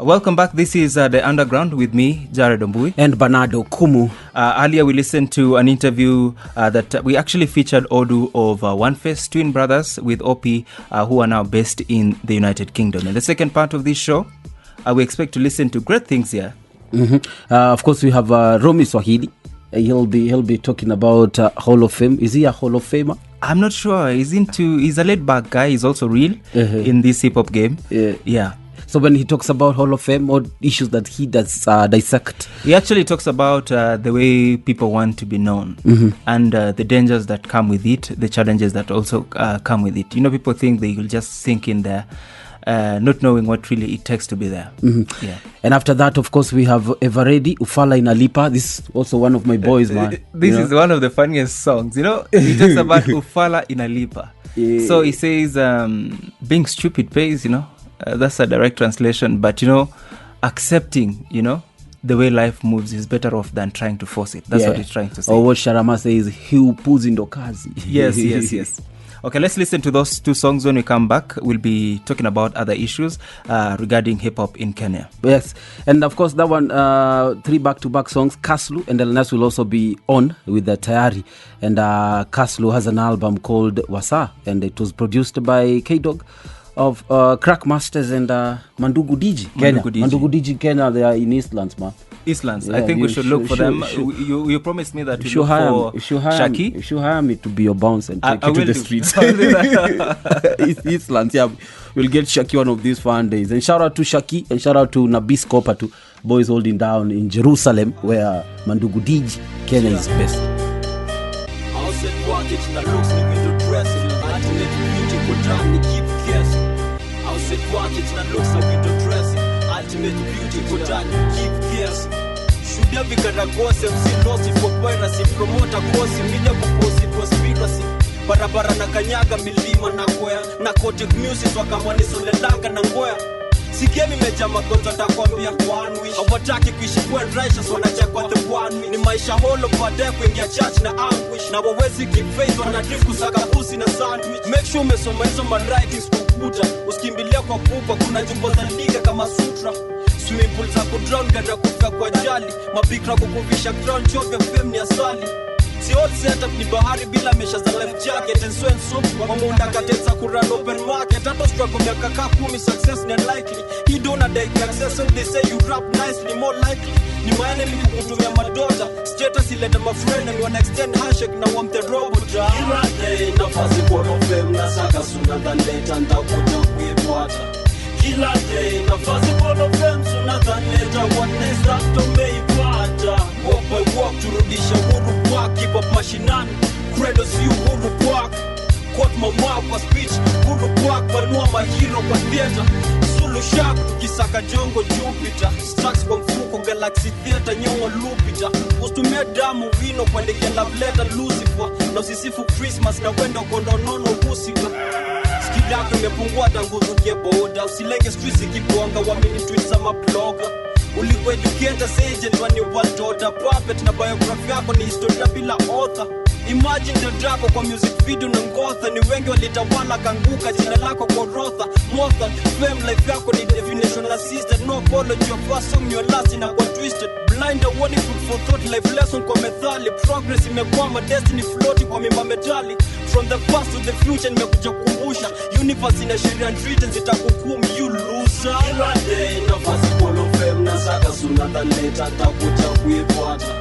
Welcome back. This is The Underground with me, Jared Ombui. And Bernardo Okumu. Earlier we listened to an interview that we actually featured Odu of One Face twin brothers with Opi, who are now based in the United Kingdom. In the second part of this show, we expect to listen to great things here. Of course, we have ROMI SWAHILI. He'll be talking about Hall of Fame. Is he a Hall of Famer? I'm not sure. He's a laid-back guy. He's also real in this hip-hop game. Yeah. So when he talks about Hall of Fame, what issues that he does dissect? He actually talks about the way people want to be known and the dangers that come with it, the challenges that also come with it. You know, people think they will just sink in there, not knowing what really it takes to be there. Yeah. And after that, of course, we have EVAREDI, UFALA in NILIPA. This is also one of my boys, man. This is one of the funniest songs. You know, he talks about UFALA in NILIPA. Yeah. So he says, being stupid pays, you know. That's a direct translation, but accepting, the way life moves is better off than trying to force it. That's what he's trying to say. Or what Sharama says, he who pulls in the kazi. Yes. Okay, let's listen to those two songs. When we come back, we'll be talking about other issues regarding hip-hop in Kenya. Yes, and of course that one, 3 back-to-back songs, CASLU and NESS will also be on with the TAYARI. And CASLU has an album called Wasa, and it was produced by K-Dog of Crack Masters and Mandugu Digi Kenya. Mandugu Digi Kenya, they are in Eastlands, man. Eastlands. I think we should look for them. You promised me that you look for Shaki. You should hire me to be your bounce and take you to the streets. Eastlands, yeah. We'll get Shaki one of these fun days. And shout out to Shaki and shout out to Nabis Kopa, to boys holding down in Jerusalem, where Mandugu Digi Kenya is best. Watches and looks like window dressing. Ultimate beauty for that, keep cares. Should have been a gossip, MC lossy for piracy, promoter gossip, media proposal, conspiracy. Barabara na kanyaga milima na kwea, narcotic music wakamwani solelanga na ngoya. Sikemi meja magonjwa takwambia one wish. Hawataki kuishi kwa righteous, wanachekwa the one wish. Ni maisha holo baadaye kuingia church na anguish. Na wawezi keep faith, wanadrift kusaka pussy na sandwich. Make sure umesoma hizo my writings kukuta. Usikimbilia kwa pupa, kuna jumbo za liga kama sutra. Swimming pool za kudrown, gada kufia kwa jali. Mabikra kukuvisha crown, job ya fame ni asali. Si all setup ni bahari bila mesha za life jacket and so and so. Wamuunda katenza kuran open market. Hato struggle miaka ka 10, success ni unlikely. He don't have the access, so they say you rap nicely, more likely. Ni maana ni kukutumia madota. Status ileta mafriend and wanna extend handshake na want the robot. Kila day nafasi kwa fame na saka sooner than later nitakuja kuipata. Kila day nafasi kwa fame sooner than later what next after meipata. Walk by walk turudisha huru kwa keep up mashinani. Credo si huru kwa quote mama kwa speech huru kwa panua mahiro kwa theater. Zulu shark tukisaka jongo Jupiter. Stacks kwa mfuko Galaxy Theater nyongo Lupita. Ustumia damu vino kwa ndege love letter Lucifer. Na usisifu Christmas na wendo kondo nono husika. Skid yako imepungua tangu zukie boda. Usilenge streets ikipuanga wamini tweets ama blogger. Uliku educator agent wani world order. Puppet na biography yako ni historia bila author. Imagine the drako kwa music video na ngotha. Ni wengi walitawala kanguka jina lako kwa rotha. More than fame life yako ni definition assisted. No apology of first song your last ina kwa twisted. Blind a warning food for thought life lesson kwa methali. Progress imekwama destiny floating kwa mimba metali. From the past to the future nimekuja kukumbusha. Universe ina sheria and written zitakukumu you loser. Kila day nafasi kwa fame na saka sooner than later nitakuja kuipata.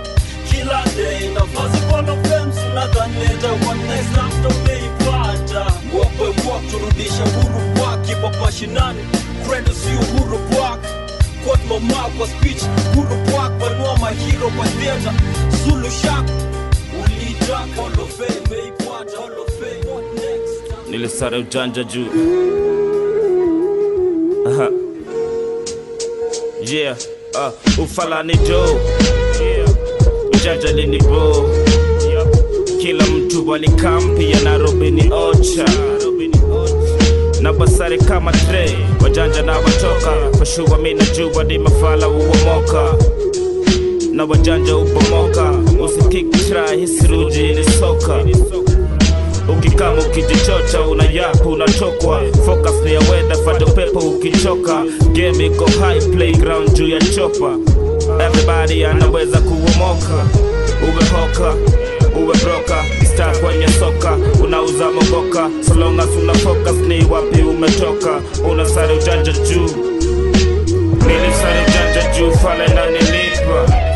Kila day nafasi kwa fame sooner than later what next after meipata. Walk by walk turudisha huru kwa keep up mashinani. Credo si huru kwa quote mama kwa speech huru kwa panua mahiro kwa theater. Zulu shark ulita Hall of Fame meipata. Hall of Fame what next. Nilisare ujanja juu. Yeah, UFALA ni do. Ujanja ni bo. Kila mtu walikampi ya Nairobi ni ocha. Na basari kama tray. Wajanja na watoka. Fashua mina jua ni mafala uwamoka. Na wajanja ubomoka. Usikiki try hisiruji ni soka. Ukikama ukijichocha unayapu unatokwa. Focus ni ya weather fado pepo hapo ukichoka. Game iko high, playground juu ya chopa. Everybody anaweza kuomoka. Uwe hoka, uwe broka, star kwenye soka, unauza mogoka. So long as una focus ni wapi umetoka. Unasare ujanja juu, nilisare ujanja juu, fale na nilipa.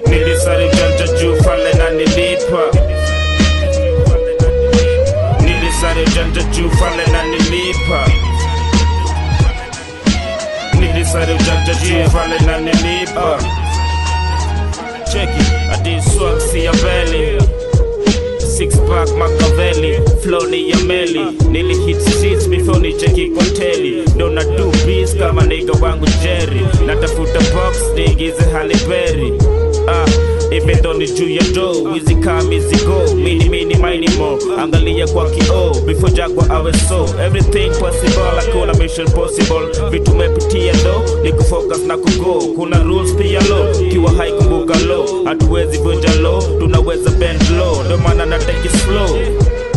Nilisare ujanja juu, fale na nilipa. Nilisare ujanja juu, fale na nilipa. Nilisare ujanja juu, fale na nilipa. Check it, I did swag, see your belly. Six pack Machiavelli, flow ni ya meli. Nili hit streets before ni cheki kwa teli. Don't do beats kama nigga wangu Jerry. Natafuta box, nigize Halle Berry. Even though ni juu ya dough, easy come easy go. Mini mo, angalia kwa kioo. Before Jagwa awe so, everything possible, hakuna mission possible. Vitu mepitia low, ni kufocus na kugo. Kuna rules pia low, kiwa high kumbuka low. Hatuwezi vunja low, tunaweza bend low. Ndo maana na take it slow,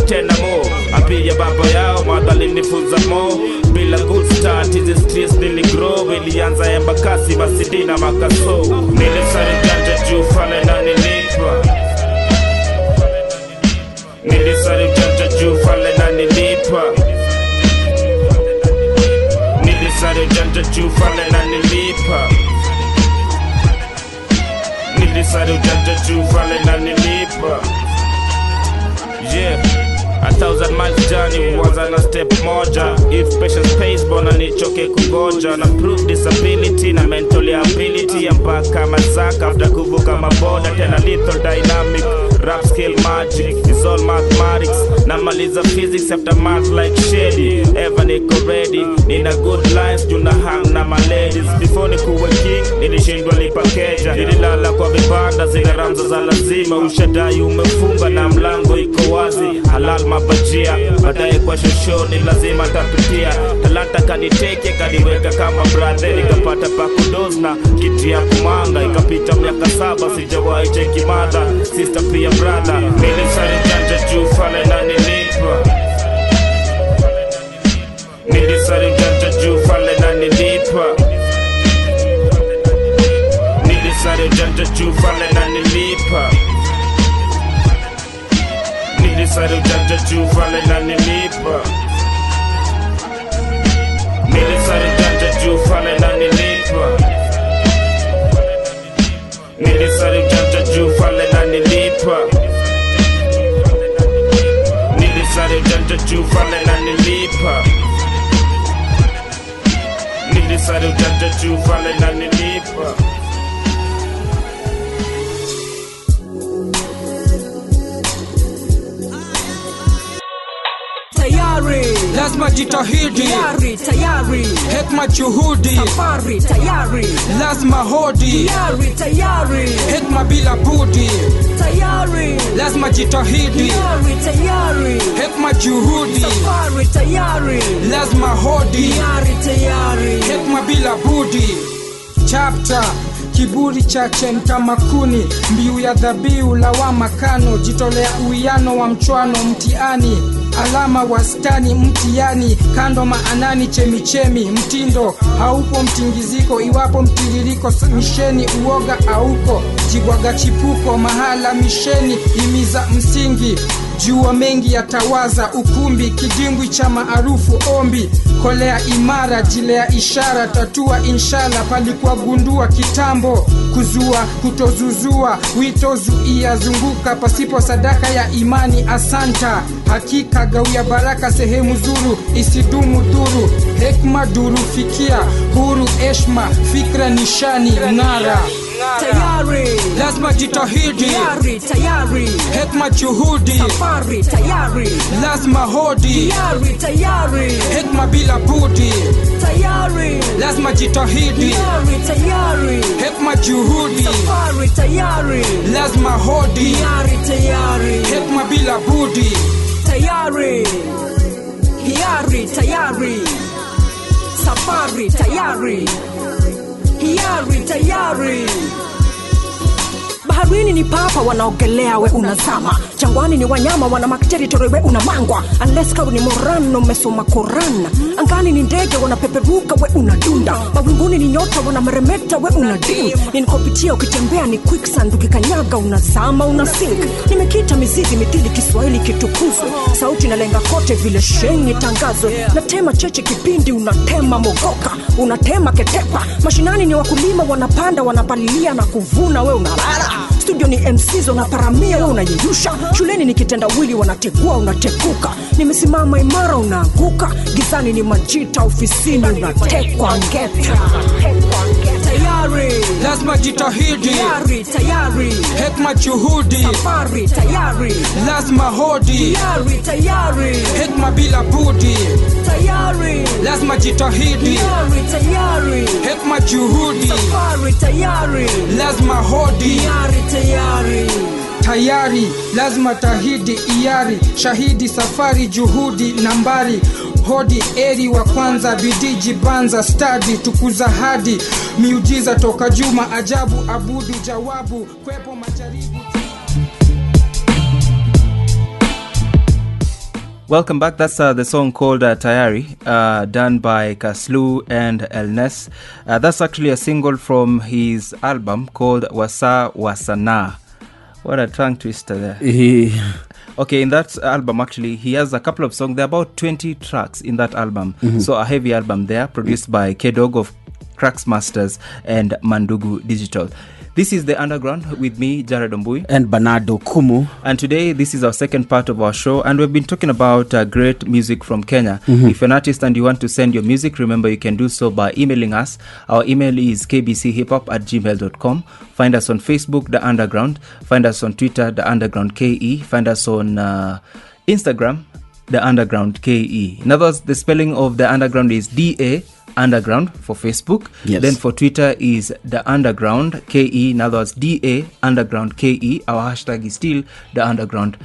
tena mo. Apia baba yao, madhali nifunza mo. Bila good start, hizi streets niligrow. Ilianza Embakasi, Masidina, Makaso. Nilisari janja juu, fale na nilipa. Nilisari janja juu, fale na nilipa. Nilisari janja juu, fale na nilipa. Nilisari janja juu, fale na nilipa. Yeah, 1,000 miles journey, huanza na step moja. If patience pays, bona nichoke kungoja. Na prove disability na mental ability. Mpaka mazaka after kuvuka maboda. Tena lethal dynamic, rap skill magic, it's all mathematics. Namaliza physics after math like shady. Ever niko ready, nina good lines, juna hang na my ladies. Before nikuwe king, nilishindwa lipa keja. Nililala kwa vibanda, zile ramza za lazima. Ushadai umefunga na mlango iko wazi. Halal mabajia, baadaye kwa shosho ni lazima tapitia. Talanta kaniteke, kaniweka kama brother. Nikapata pakudoz na kiti ya kumanga. Ikapita miaka 7, sijawahi cheki mada. Sister pia brother, nilisari janja juu, fale na nilipa. Nilisari janja juu, fale na nilipa. Nilisari janja juu, fale na nilipa. Nilisari janja juu, fale na nilipa. Nilisari janja juu, fale na nilipa. Nilisari janja juu, fale na nilipa. Nilisari janja juu, fale na nilipa. Nilisari janja juu, fale na nilipa. Tayari, lazima jitahidi. Tayari, tayari. Hekma juhudi. Safari, tayari. Lazima hodi. Tayari, tayari. Hekma bila budi. Tayari, lazima jitahidi. Tayari, tayari. Hekma juhudi. Safari, tayari. Lazima hodi. Tayari, tayari. Hekma bila budi. Chapter kiburi cha chentamakuni, mbiu ya dhabihu, lawama kano, jitolea uwiano wa mchwano, mtiani alama wastani, mtiani kando, maanani chemichemi, mtindo haupo, mtingiziko iwapo mtiririko, misheni uoga auko, jibwaga chipuko mahala misheni, imiza msingi, jua mengi yatawaza ukumbi, kidimbwi cha maarufu ombi, kolea imara, jilea ishara, tatua inshallah, palikuwa gundua kitambo, kuzua kutozuzua, wito zuia zunguka, pasipo sadaka ya imani asanta, hakika gawia baraka, sehemu zuru isidumu dhuru, hekma duru fikia, huru eshma, fikra nishani ngara. Tayari, lazima jitahidi. Tayari, tayari. Hekma juhudi. Safari, tayari. Lazima hodi. Tayari, tayari. Hekma bila budi. Tayari, lazima jitahidi. Tayari, tayari. Hekma juhudi. Safari, tayari. Lazima hodi. Tayari, tayari. Hekma bila budi. Tayari, hiari, tayari. Safari, tayari. Tayari, tayari. Baharini ni papa wanaogelea we unazama. Jangwani ni wanyama wana territory we unamangwa. Unless kau ni morano umesoma Korana. Angani ni ndege wanapeperuka we unadunda. Mawinguni ni nyota wanameremeta we unadim. Ninakopitia ukitembea ni quicksand, ukikanyaga unazama unasink. Nimekita mizizi mithili Kiswahili kitukuzwe. Sauti nalenga kote vile shengi tangazwe. Natema cheche kipindi unatema mogoka, unatema ketepa. Mashinani ni wakulima wanapanda wanapalilia na kuvuna we unalala. Studio ni MCs wanaparamia we unayeyusha. Shuleni ni kitendawili wanategua unatekuka. Nimesimama imara unaanguka. Gizani ni majita ofisini unatekwa ngeta. Tayari, lazima jitahidi. Tayari, tayari, hekma juhudi. Safari, tayari, lazima hodi. Tayari, tayari, hekma bila budi. Tayari, lazima jitahidi. Tayari, tayari, hekma juhudi. Safari, tayari, lazima hodi. Tayari, tayari, tayari, lazima tahidi iari. Shahidi safari juhudi nambari. Hodi eri wa kwanza bidii jibanza study tukuza hadi. Miujiza toka juma ajabu abudu jawabu kwepo majaribu. Welcome back. That's the song called Tayari, done by CASLU and NESS. That's actually a single from his album called Wasa Wasana. What a tongue twister there. Okay, in that album, actually, he has a couple of songs. There are about 20 tracks in that album. So a heavy album there, produced by K-Dog of Cracks Masters and Mandugu Digital. This is The Underground with me, Jared Ombui. And Bernardo Okumu. And today, this is our second part of our show. And we've been talking about great music from Kenya. If you're an artist and you want to send your music, remember you can do so by emailing us. Our email is kbchiphop@gmail.com. Find us on Facebook, The Underground. Find us on Twitter, The Underground KE. Find us on Instagram, The Underground KE. In other words, the spelling of The Underground is DA Underground for Facebook. Yes. Then for Twitter is The Underground KE. In other words, DA Underground KE. Our hashtag is still The Underground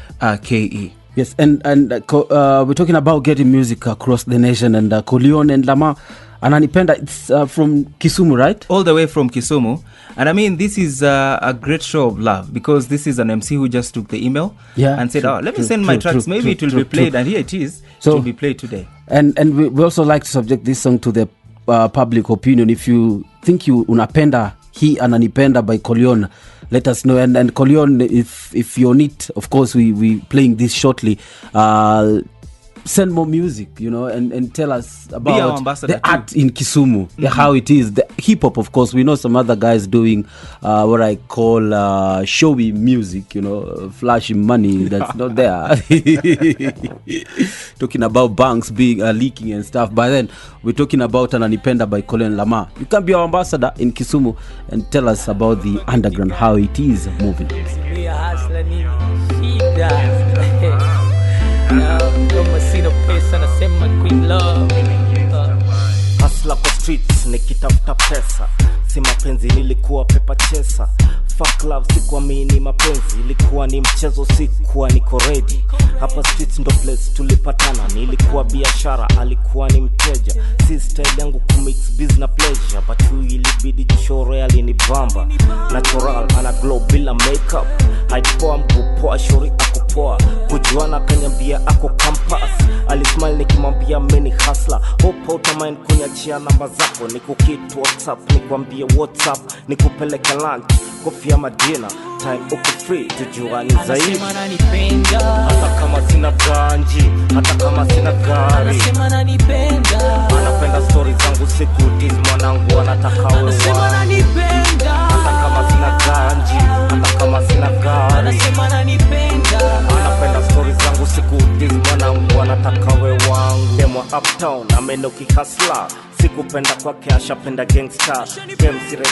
KE. Yes, and we're talking about getting music across the nation, and CORLEONE and LAMAR. ANANIPENDA, it's from Kisumu, right? All the way from Kisumu. And I mean, this is a great show of love, because this is an MC who just took the email and said, let me send my tracks. Maybe it will be played. And here it is. So, it will be played today. And we also like to subject this song to the public opinion. If you think you unapenda hii ANANIPENDA by CORLEONE, let us know. And CORLEONE, if you're on it, of course, we playing this shortly. Send more music, and tell us about the art in Kisumu, how it is. The hip-hop, of course, we know some other guys doing what I call showy music, flashing money that's not there. Talking about banks being leaking and stuff. But then we're talking about ANANIPENDA by CORLEONE and LAMAR. You can be our ambassador in Kisumu and tell us about the underground, how it is moving. Hustler kwa streets nikitafuta pesa, si mapenzi nilikuwa pepa chesa. Fuck love sikuamini mapenzi, ilikuwa ni mchezo sikuwa niko ready. Hapa streets ndo place tulipatana, nilikuwa biashara alikuwa ni mteja. Si style yangu kumix business na pleasure, but ilibidi jishore alinibamba. Natural ana glow bila makeup, haipoa mkupoa shori akupoa. Kujuana kanyambia ako campus, alismile nikimwambia meni hustler. Hope utamind kunyachia namba zako, nikukitu WhatsApp, nikwambie WhatsApp, nikupeleka lunch, coffee ama dinner, time uko free, tujuani zaidi. Hata kama sina ganji, hata kama sina gari, anapenda stories zangu siku diz mwanangu anataka wewe. Hata kama sina ganji, hata kama sina gari, anapenda stories zangu siku diz mwanangu anataka wewe wangu. Demo uptown amenoki hustler, sikupenda kwake ashapenda gangster. Game sirek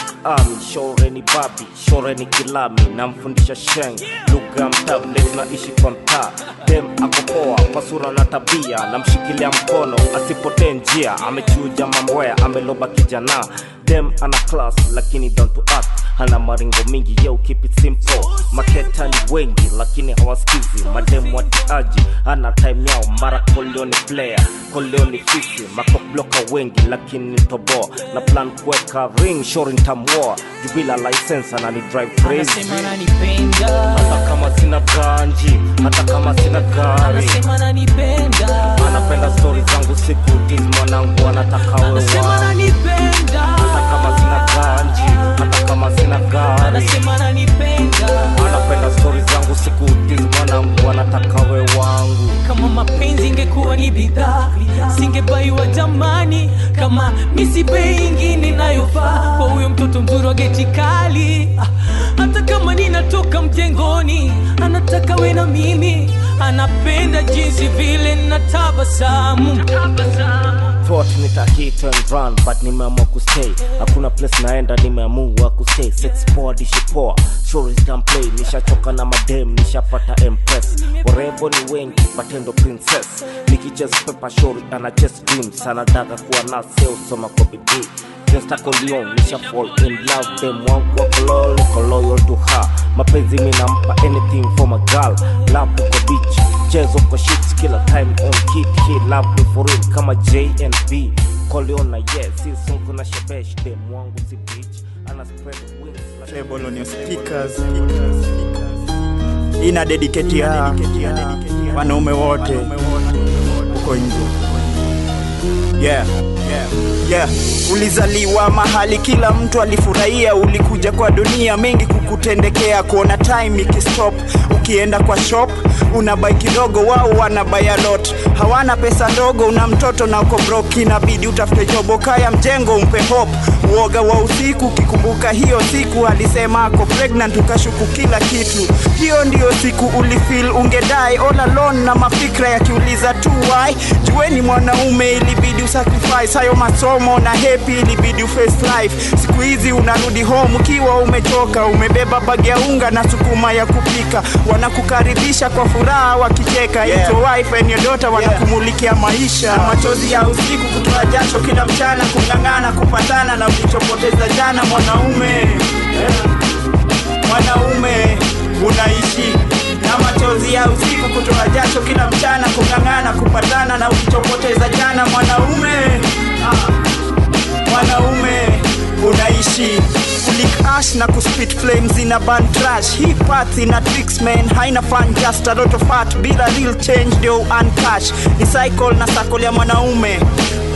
shore ni babi, shore ni kilami, namfundisha sheng lugha mtablet naishi kwa mtaa. Dem akopoa kwa sura na tabia, namshikilia mkono asipotee njia. Amechuja mamboya ameloba kijana, Dem ana class lakini down to earth, hana maringo mingi, yo keep it simple. Maketa ni wengi lakini hawasikizi, madem watiaji ana time yao, mara CORLEONE player, CORLEONE fisi. Makok bloka wengi lakini toboa, na plan kuweka ring shore nitamuoa. Jubila license anani drive crazy, anasema ananipenda hata kama sina ganji, hata kama sina gari. Anasema ananipenda, anapenda stories zangu siku tizi mwanangu, anataka wewe. Anasema ananipenda, hata kama sina ganji, hata kama sina gari. Anasema ananipenda, anapenda stories zangu siku tizi mwanangu, anataka wewe wangu. Kama mapenzi ingekuwa ni bidhaa, singebaiwa jamani. Kama misi bei ingine inayofaa kwa huyo mtoto mzuri wa geti kali. Hata kama ninatoka mjengoni, anataka we na mimi. Anapenda jinsi vile natabasamu. Thought nita hit and run but nimeamua kustay. Hakuna place naenda, nimeamua kustay. Sex poa dishi poa, stories don't play. Nishachoka na madem, nishapata impress. Warembo ni wengi, batendo princess. Nikichase paper shori, ana chase dreams. Anataka kuwa na sales, soma kwa bidii. Just a CORLEONE, nisha fall in love. Dem wangu wako loyal to her. Mapenzi minampa anything for my girl. Love kwa beach, chezo kwa shits kila time on kit. He love me for real kama J and B. CORLEONE yes, si songo na shebesh. Dem wangu si beach, ana spread wings like treble on your speakers. Ina dedicate ya wanaume wote uko nje. Yeah. Ulizaliwa mahali kila mtu alifurahia, ulikuja kwa dunia mengi kukutendekea. Kuona time ikistop, ukienda kwa shop unabai kidogo, wao wanabai a lot. Hawana pesa ndogo, una mtoto na uko broke, inabidi utafute job kaya mjengo umpe hope. Uoga wa usiku kikumbuka hiyo siku alisema ako pregnant, ukashuku kila kitu. Hiyo ndio siku ulifeel ungedai all alone, na mafikra yakiuliza tu why. Jueni mwanaume ilibidi usacrifice hayo masomo na happy ilibidi face life. Siku hizi unarudi home ukiwa umechoka, umebeba bagi ya unga na sukuma ya kupika. Wanakukaribisha kwa furaha wakicheka, it's your wife and your daughter wanakumulikia maisha. Na machozi ya usiku kutoa jasho kila mchana, kungangana kupatana na ulichopoteza jana. Mwanaume unaishi. Na machozi ya usiku kutoa jasho kila mchana, kungangana kupatana na ulichopoteza jana. Mwanaume unaishi. Kulik ash na kuspit flames in a band trash. Hii path in a tricks man, haina fun, just a lot of fat. Bila real change ndio uncash. Ni cycle na circle ya mwanaume.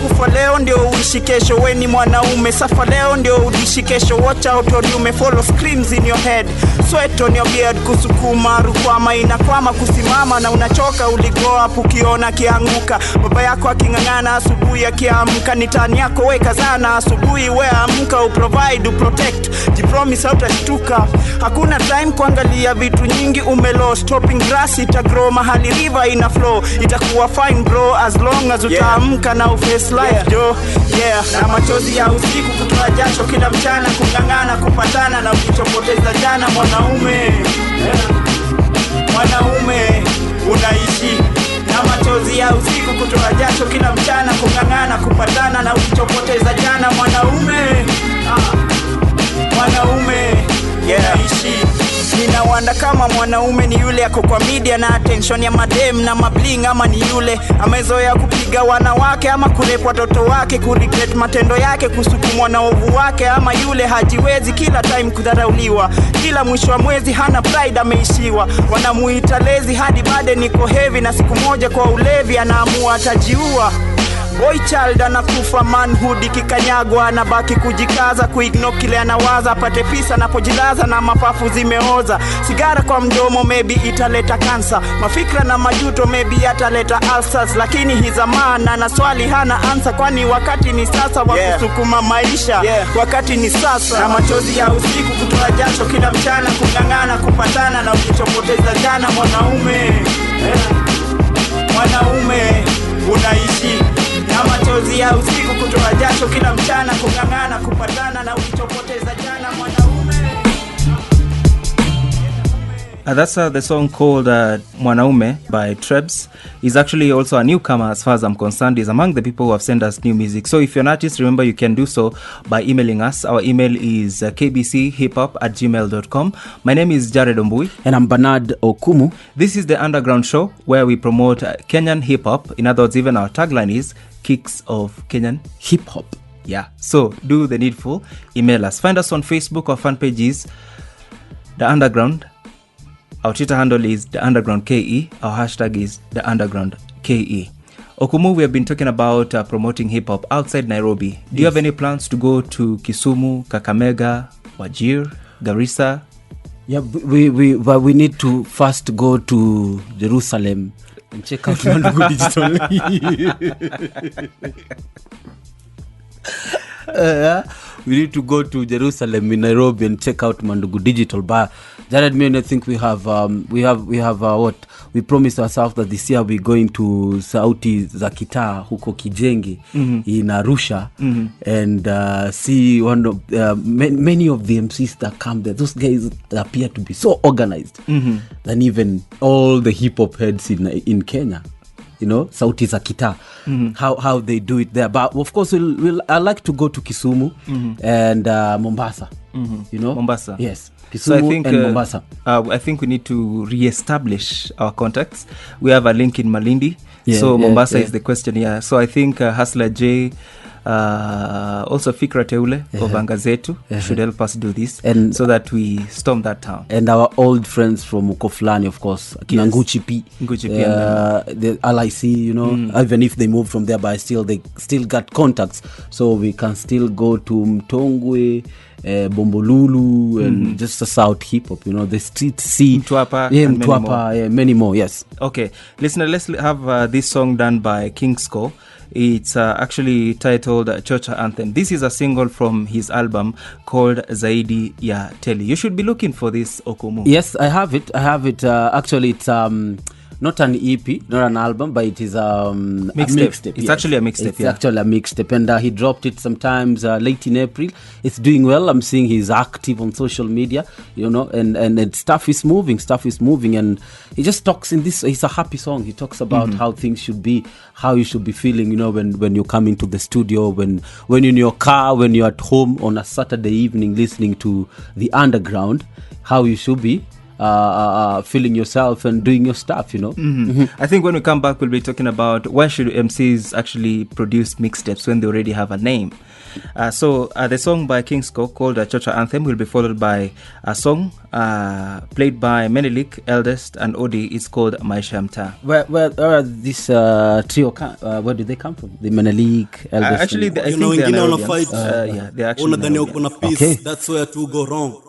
Kufa leo ndio uishi kesho, we ni mwanaume. Safa leo ndio uishi kesho, watch out or you may follow screams in your head. Sweat on your beard, kusukuma rukwama inakwama kusimama, na unachoka uligo up ukiona kianguka. Baba yako akingangana asubuhi akiamka, nitani yako weka zana asubuhi we amka. Uprovide, uprotect, jipromise hautashtuka. Hakuna time kuangalia vitu nyingi umelost. Stopping grass itagrow mahali river ina flow. Itakuwa fine bro as long as utaamka na uface life jo. Na machozi ya usiku kutoa jasho kila mchana, kungangana kupatana na ulichopoteza jana. Mwanaume unaishi. Na machozi ya usiku kutoa jasho kila mchana, kungangana kupatana na ulichopoteza jana. Mwanaume unaishi. Ninawanda kama mwanaume ni yule ako kwa media na attention ya madem na mabling, ama ni yule amezoea kupiga wanawake ama kurepa watoto wake, kuregret matendo yake, kusukumwa na ovu wake. Ama yule hajiwezi kila time kudharauliwa, kila mwisho wa mwezi hana pride ameishiwa. Wanamuita lazy hadi bade niko heavy, na siku moja kwa ulevi anaamua atajiua. Boy child anakufa, manhood ikikanyagwa, anabaki kujikaza kuignore kile anawaza, apate pisa anapojilaza na mapafu zimeoza. Sigara kwa mdomo maybe italeta cancer, mafikra na majuto maybe ataleta ulcers. Lakini hii zamana na swali hana answer, kwani wakati ni sasa wa kusukuma maisha. Wakati ni sasa. Na machozi ya usiku kutoa jasho kila mchana, kungangana kupatana na ulichopoteza jana. Mwanaume unaishi. Na machozi ya usiku kutoa jasho kila mchana, kungangana kupatana na ulichopoteza jana. That's the song called MWANAUME by TREBZ. He's actually also a newcomer as far as I'm concerned. He's among the people who have sent us new music. So if you're an artist, remember you can do so by emailing us. Our email is kbchiphop@gmail.com. My name is Jared Ombui. And I'm Bernard Okumu. This is the Underground Show where we promote Kenyan hip-hop. In other words, even our tagline is Kicks of Kenyan Hip-hop. Yeah, so do the needful. Email us. Find us on Facebook. Our fan page is The Underground. Our Twitter handle is The Underground KE. Our hashtag is The Underground KE. Okumu, we have been talking about promoting hip-hop outside Nairobi. Do you have any plans to go to Kisumu, Kakamega, Wajir, Garissa? Yeah, we need to first go to Jerusalem and check out Mandugu Digital. We need to go to Jerusalem in Nairobi and check out Mandugu Digital. But Jared, I think we have what we promised ourselves that this year we're going to Sauti za Kitaa huko Kijenge in Arusha and see one of many of the MCs that come there. Those guys appear to be so organized than even all the hip hop heads in Kenya. You know, Sauti za Kitaa, how they do it there. But of course, I like to go to Kisumu and Mombasa. You know, Mombasa. Yes, Kisumu so I think, and Mombasa. I think we need to re-establish our contacts. We have a link in Malindi, so Mombasa is the question here. So I think Hustler J, also Fikra Teule of Angazetu should help us do this, and so that we storm that town. And our old friends from Ukoflani, of course, Nguchi P, the LIC, you know, even if they moved from there, but they still got contacts, so we can still go to Mtongwe, Bombolulu, and just the South hip hop, you know, the street scene, Mtwapa, many more. Yes. Okay, listener, let's have this song done by KINGSKO. It's actually titled CHOCHA Anthem. This is a single from his album called Zaidi Ya Teli. You should be looking for this, Okumu. Yes, I have it. Actually, it's not an EP, not an album, but it is a mixtape. It's actually a mixtape. It's actually a mixtape, and he dropped it sometimes late in April. It's doing well. I'm seeing he's active on social media, you know, and stuff is moving, and he just talks in this. It's a happy song. He talks about how things should be, how you should be feeling, you know, when you come into the studio, when in your car, when you're at home on a Saturday evening listening to the Underground, how you should be feeling yourself and doing your stuff, you know. I think when we come back, we'll be talking about why should MCs actually produce mixtapes when they already have a name. So the song by KINGSKO called CHOCHA Anthem will be followed by a song played by Menelik, Eldest, and Odi. It's called MAISHA MTAA. Where this trio where do they come from? The Menelik, Eldest. Actually, I think they're Nairobians. They're actually Nairobians. Okay. That's where two go wrong.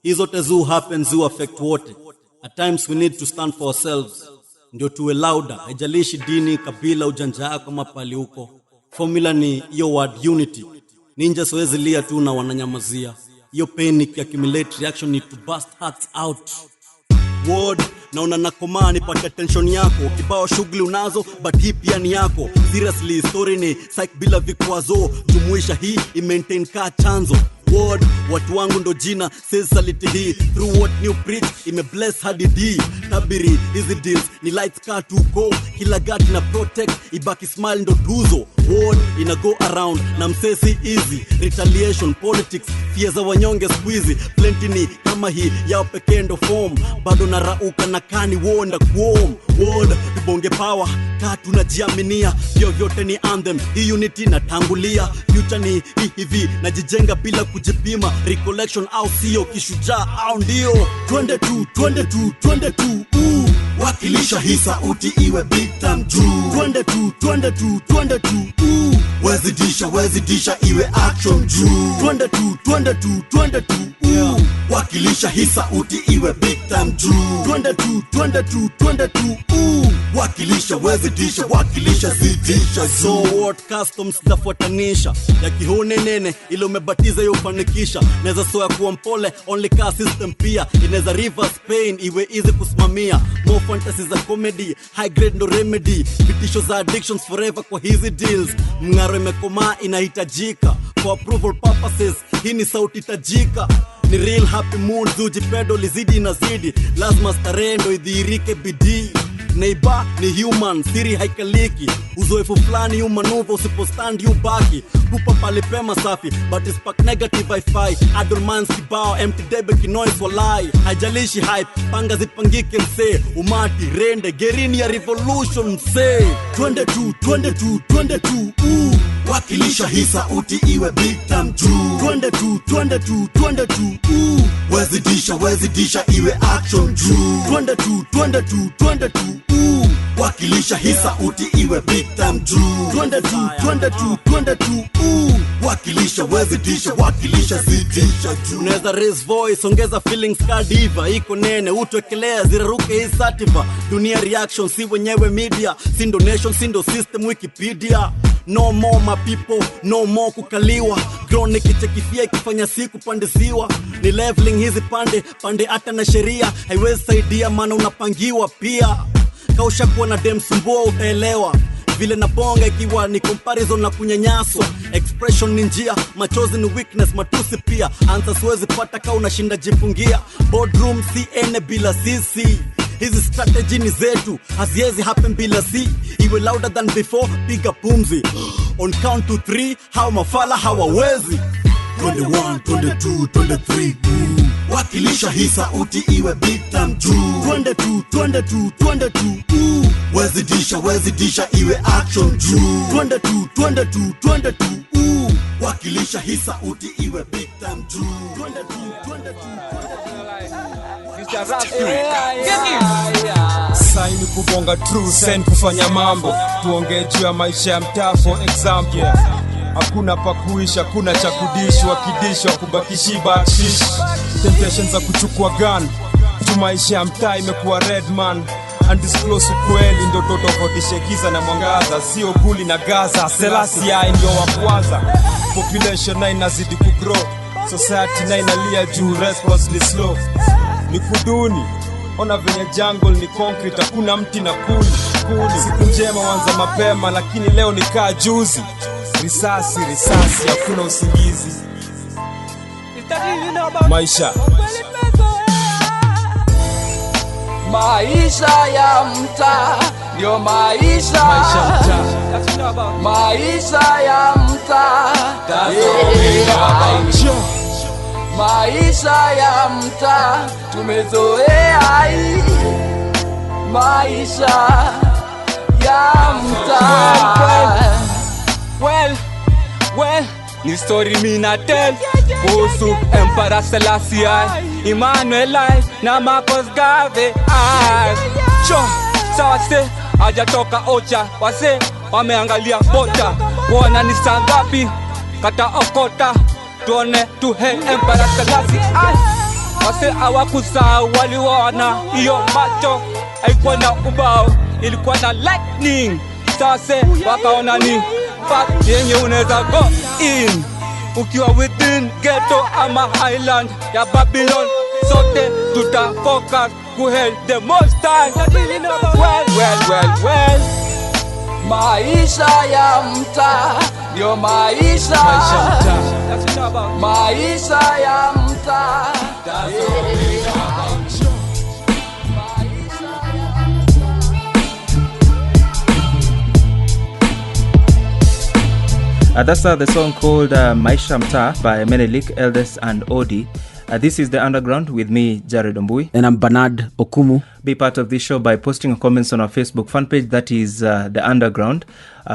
Hizo tezu happens, you affect wote. At times we need to stand for ourselves. Ndio tuwe louder. Haijalishi dini, kabila, ujanja kama pali uko. Formula ni iyo word unity. Ninja soezi lia tu na wananyamazia. Iyo pain accumulate reaction need to bust hearts out. Word naona nakoma nipate tension yako. Kibao shughuli unazo but hii pia ni yako. Seriously story ni psych bila vikwazo. Jumuisha hii i-maintain ka chanzo. Word, watu wangu ndo jina says saliti hii. Through what new preach imebless hadidi. Tabiri hizi deals ni lights car to go. Kila gati na protect ibaki smile ndo tuzo. Word ina go around na msesi easy. Retaliation politics fear za wanyonge squeezy. Plenty ni kama hii yao pekee ndo form. Bado na rauka na kani wonda kuom. Word tubonge power tatu na jiaminia. Vyo vyote ni anthem hii unity na tangulia. Future ni hivi na jijenga bila kujipima. Recollection au sio kishujaa au ndio. 22 wakilisha hii sauti iwe big time juu. 22 wezidisha iwe action juu. 22 wakilisha hii sauti iwe big time juu. 22 wakilisha zidisha. So what customs tafuatanisha ya kihone nene ile umebatiza yofanikisha. Neza soya kuwa mpole only car system pia. Ineza reverse pain iwe easy kusimamia. More fantasies za comedy high grade no remedy. Vitisho za addictions forever kwa hizi deals. Mngaro imekoma inahitajika for approval purposes. Hii ni sauti tajika. ni real happy mood, ujipedo lizidi na zidi, lazima starehe ndo idhihirike bidii. Neighbor ni human, siri haikaliki, uzoefu flani umanuva, usipostand you baki. Pupa palipema safi, but it's pack negative hi-fi. Idle minds kibao, empty debe kinoise walai. Haijalishi hype, panga zipangike mse. Umati, rende, gerini ya revolution mse. 22, wakilisha hii sauti iwe big time true. 22, wezidisha iwe action true. 22, wakilisha hii sauti iwe big time true. 22, wakilisha wakilisha zidisha true. Unaweza raise voice, ongeza feelings ka diva, iko nene utwekelea ziraruke hii sativa. Dunia reaction si wenyewe media, si donation, si ndo system Wikipedia. No more my people, no more kukaliwa. Grown nikichekifia ikifanya siku pandisiwa. Ni leveling hizi pande hata na sheria haiwezi saidia, maana unapangiwa pia. Kausha kuwa na dem sumbua utaelewa. Vile na bonga ikiwa ni comparison na kunyanyaswa. Expression ni njia, machozi ni weakness, matusi pia. Answer siwezi pata ka unashinda jifungia. Boardroom si ene bila sisi. Hizi strategy ni zetu, haziezi happen bila si. Iwe louder than before, piga pumzi. On count to 3, how mafala hawawezi. 21, 22, 23, wakilisha hii sauti iwe big time true. 22, wezidisha iwe action true. 22, wakilisha hii sauti iwe big time true. 22, saini kubonga true, send kufanya mambo. Tuongee juu ya maisha ya mtaa for example. Hakuna pa kuisha, kuna cha kudishwa, kidishwa kubakishi bakshish. Temptations za kuchukua gun, tu maisha ya mtaa imekuwa red man. Undisclosed ukweli ndo tofautishe giza na mwangaza. Sio guli na Gaza, Selassie ndio wa kwanza. Population na inazidi kugrow, society na inalia juu, response ni slow. Ni kuduni, ona venye jungle ni concrete, hakuna mti na kuni. Siku njema wanza mapema, lakini leo ni kaa juzi. Risasi, hakuna usingizi. Maisha ya mtaa ndio maisha. Maisha ya mtaa, maisha ya mtaa tumezoea hii. Maisha ya mtaa. Well, ni story mina tell kuhusu Emperor Selassie, Emmanuel na Marcos Garvey. Sawa se, hajatoka ocha, wase wameangalia bota. Wana ni saa ngapi, kata okota, tuone tuhe Emperor Selassie. Wase hawakusahau waliona hiyo macho, haikuwa na ubao, ilikuwa na lightning. Sasa wakaona ni fact yenye unaweza go in ukiwa within ghetto ama island ya Babylon. Sote tuta focus kuhel the most time. Well. Maisha ya mtaa ndio maisha. Maisha ya mtaa. That's the song called Maisha Mtaa by Menelik, Eldest and Odi. This is The Underground with me, Jared Ombui. And I'm Bernard Okumu. Be part of this show by posting comments on our Facebook fan page, that is The Underground.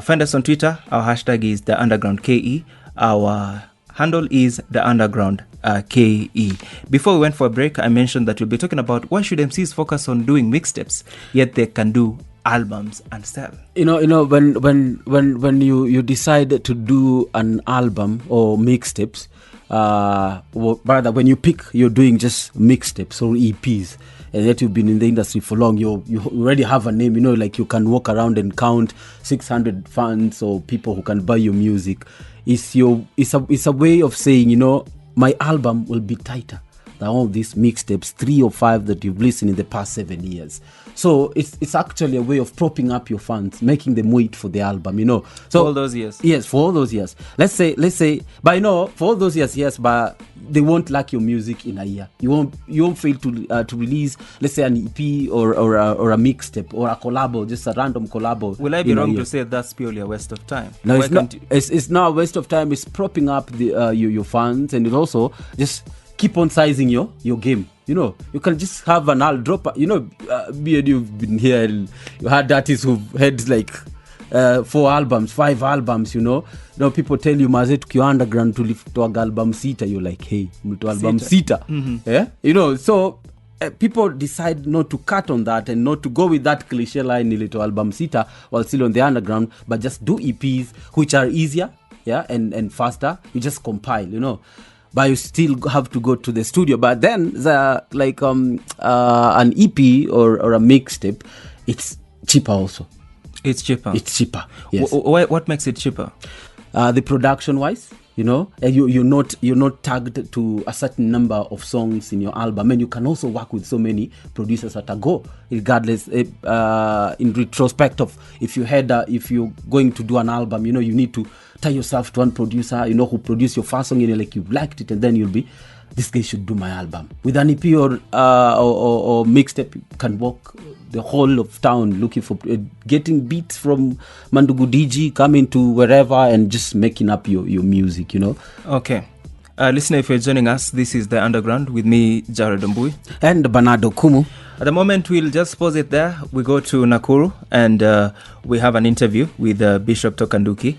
Find us on Twitter. Our hashtag is The Underground KE. Our handle is The Underground KE. Before we went for a break, I mentioned that we'll be talking about why should MCs focus on doing mixtapes, yet they can do albums and sell. You know when you decide to do an album or mixtapes, rather when you pick, you're doing just mixtapes or EPs, and yet you've been in the industry for long, you already have a name, like you can walk around and count 600 fans or people who can buy your music. It's a way of saying, my album will be tighter, than all these mixtapes, 3 or 5 that you've listened in the past 7 years. So it's actually a way of propping up your fans, making them wait for the album, So for all those years. Yes, for all those years. Let's say, but for all those years, yes, but they won't like your music in a year. You won't fail to release, let's say, an EP or a mixtape or a collabo, just a random collabo. Will I be wrong to say that's purely a waste of time? No, it's not a waste of time. It's propping up your fans, and it also just keep on sizing your game. You can just have an album drop. You've been here and you had artists who've had like 4 albums, 5 albums, people tell you maze tukiwa underground tulitoa album sita, you're like, hey, mlitoa album sita. Yeah? So people decide not to cut on that and not to go with that cliche line nilitoa album sita while still on the underground, but just do EPs which are easier, yeah, and faster. You just compile, but you still have to go to the studio. But then like an EP or a mixtape, it's cheaper also. It's cheaper. Yes. What makes it cheaper? The production wise, you're not tagged to a certain number of songs in your album, and you can also work with so many producers at a go, regardless. In retrospect of if you're going to do an album, you need to tie yourself to one producer, who produced your first song, like you liked it, and then you'll be, this guy should do my album. With an EP or mixtape, you can walk the whole of town looking for getting beats from Mandugu DG, coming to wherever and just making up your music, Okay. Listener, if you're joining us, this is The Underground with me, Jared Ombui. And Bernard Okumu. At the moment, we'll just pause it there. We go to Nakuru and we have an interview with Bishop Toka Nduki.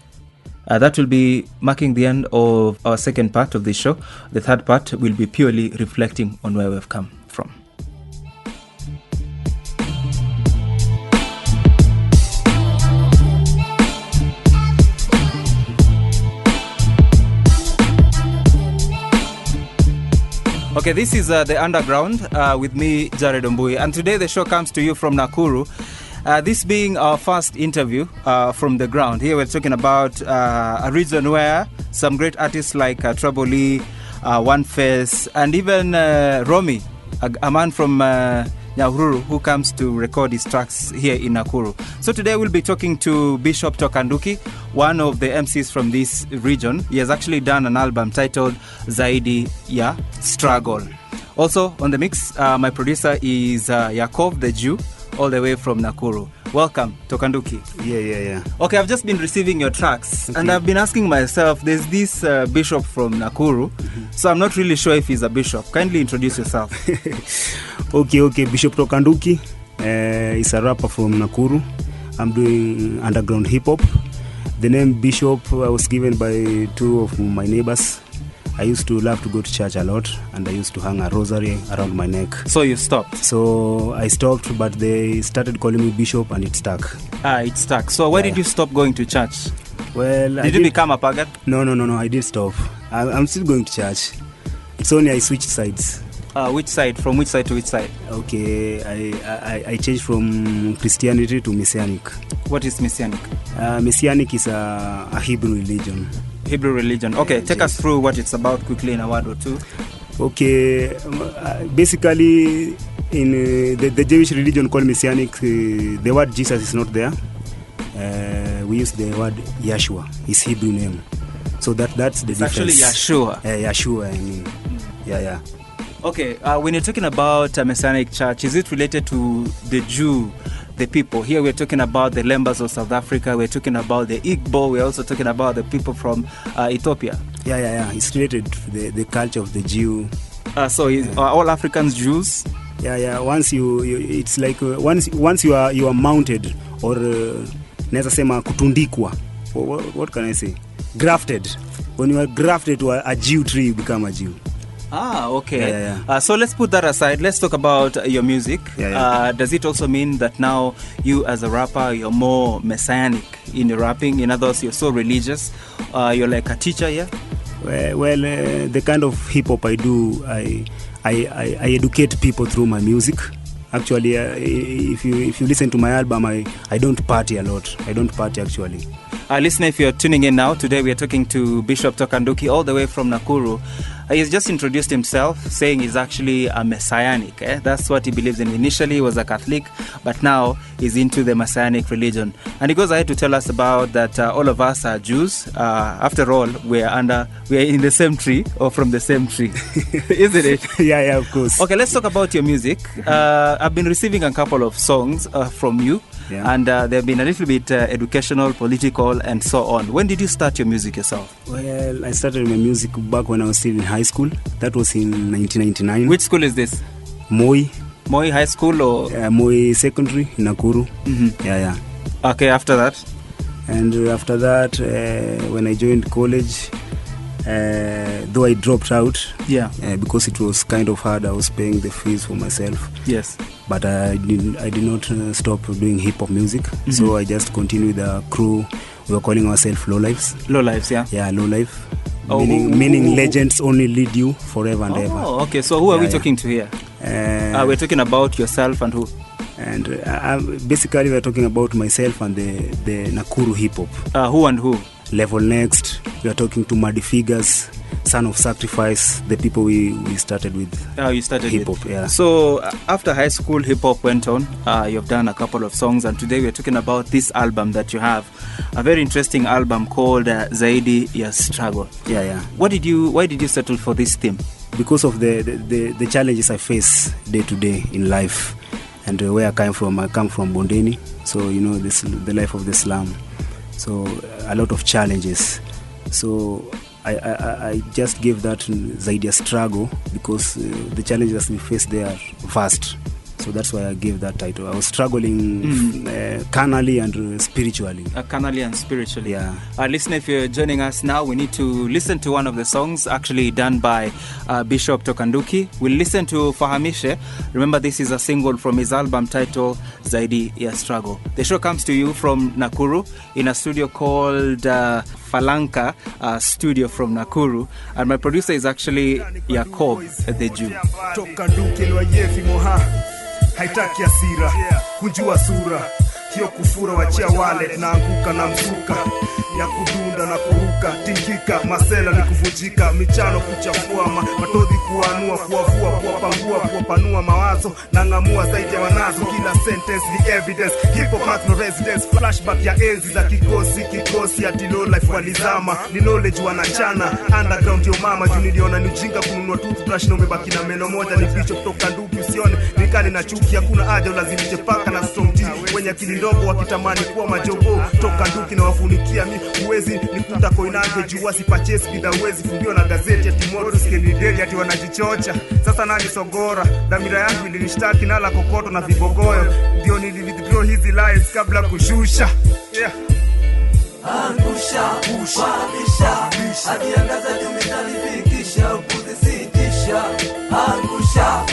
That will be marking the end of our second part of the show. The third part will be purely reflecting on where we've come from. Okay, this is The Underground with me, Jared Ombui. And today the show comes to you from Nakuru. This being our first interview from the ground. Here we're talking about a region where some great artists like TREBZ, One Face, and even ROMI, a man from Nyahururu who comes to record his tracks here in Nakuru. So today we'll be talking to Bishop Toka Nduki, one of the MCs from this region. He has actually done an album titled Zaidi Ya Struggle. Also on the mix, my producer is Yakov the Jew, all the way from Nakuru. Welcome, Toka Nduki. Yeah. Okay, I've just been receiving your tracks, and I've been asking myself, there's this bishop from Nakuru, so I'm not really sure if he's a bishop. Kindly introduce yourself. Okay, Bishop Toka Nduki is a rapper from Nakuru. I'm doing underground hip-hop. The name Bishop was given by 2 of my neighbors. I used to love to go to church a lot, and I used to hang a rosary around my neck. So you stopped? So I stopped, but they started calling me Bishop, and it stuck. It stuck. So why did you stop going to church? Well, did you become a pagan? No, I did stop. I'm still going to church. It's only I switched sides. Which side? From which side to which side? Okay, I changed from Christianity to Messianic. What is Messianic? Messianic is a Hebrew religion. Hebrew religion. Okay, take us through what it's about quickly in a word or two. Okay, basically in the Jewish religion called Messianic, the word Jesus is not there. We use the word Yeshua, his Hebrew name. So that's the it's difference. Actually Yeshua. Yeshua, I mean. Yeah. Okay, when you're talking about a Messianic church, is it related to the Jew, the people? Here we're talking about the Lembas of South Africa, we're talking about the Igbo, we're also talking about the people from Ethiopia. Yeah. It's related to the culture of the Jew. So are all Africans Jews? Yeah. Once it's like once you are mounted or naweza sema kutundikwa. What can I say? Grafted. When you are grafted to a Jew tree, you become a Jew. Okay. Yeah. So let's put that aside. Let's talk about your music. Yeah. Does it also mean that now you as a rapper, you're more messianic in your rapping? In other words, you're so religious. You're like a teacher, yeah? Well, the kind of hip-hop I do, I educate people through my music. Actually, if you listen to my album, I don't party a lot. I don't party actually. Listener, if you're tuning in now, today we are talking to Bishop Toka Nduki all the way from Nakuru. He's just introduced himself, saying he's actually a messianic. That's what he believes in. Initially, he was a Catholic, but now he's into the messianic religion. And he goes ahead to tell us about that all of us are Jews. After all, we are in the same tree, or from the same tree. Isn't it? Yeah, of course. Okay, let's talk about your music. I've been receiving a couple of songs from you. Yeah. And they've been a little bit educational, political, and so on. When did you start your music yourself? Well, I started my music back when I was still in high school. That was in 1999. Which school is this? Moi High School or? Moi Secondary in Nakuru. Mm-hmm. Yeah. Okay, after that? And after that, when I joined college, though I dropped out, because it was kind of hard. I was paying the fees for myself. Yes. But I did not stop doing hip-hop music. Mm-hmm. So I just continued with the crew. We were calling ourselves Low Lives. Low Lives, yeah? Yeah, Low Life. Meaning legends only lead you forever and ever. Oh, okay. So who are we talking to here? We're talking about yourself and who? And basically we're talking about myself and the Nakuru hip-hop. Who and who? Level Next. We are talking to Muddy Figures, Son of Sacrifice, the people we started with. You started hip-hop, yeah. So after high school, hip-hop went on. You've done a couple of songs, and today we're talking about this album that you have. A very interesting album called Zaidi ya Struggle. Yeah. Why did you settle for this theme? Because of the challenges I face day to day in life. And where I come from Bondeni. So, the life of the slum. So a lot of challenges. So I just gave that Zaidi Struggle because the challenges we face there are vast. So that's why I gave that title. I was struggling carnally and spiritually. Carnally and spiritually. Yeah. Listener, if you're joining us now, we need to listen to one of the songs actually done by Bishop Toka Nduki. We'll listen to Fahamishe. Remember, this is a single from his album titled Zaidi ya Struggle. The show comes to you from Nakuru in a studio called Falanka studio from Nakuru. And my producer is actually Yakob the Jew. Toka Nduki lwayefi moha haitaki asira kunjua sura hiyo kufura wachia wallet na anguka na msuka ya kudunda na kuruka tingika masela ni kuvunjika michano kuchafua matodhi kuanua kuavua kuwapangua kuwapanua mawazo na ngamua zaidi ya wanazo kila sentence ni evidence hip hop has no residence flashback ya enzi za kikosi ati low life walizama ni knowledge wanachana underground yo mama juu niliona ni ujinga kununua toothbrush na umebaki na meno moja ni Bishop Toka Nduki usione nikali na chuki hakuna haja ulazimishe paka na strong tea wenye akili ndogo wakitamani kuwa majogo Toka Nduki na wafunikia uwezi nikuta koinange juu wasipachesi bidhaa uwezi fungiwa na gazeti ya Timoru skenideli ati wanajichocha sasa nani sogora dhamira yangu ilinishtaki nala kokoto na vibogoyo ndio nilithrow hizi lies kabla kushusha angusha bisha adiangaza tumetalifikisha ukuzisitisha angusha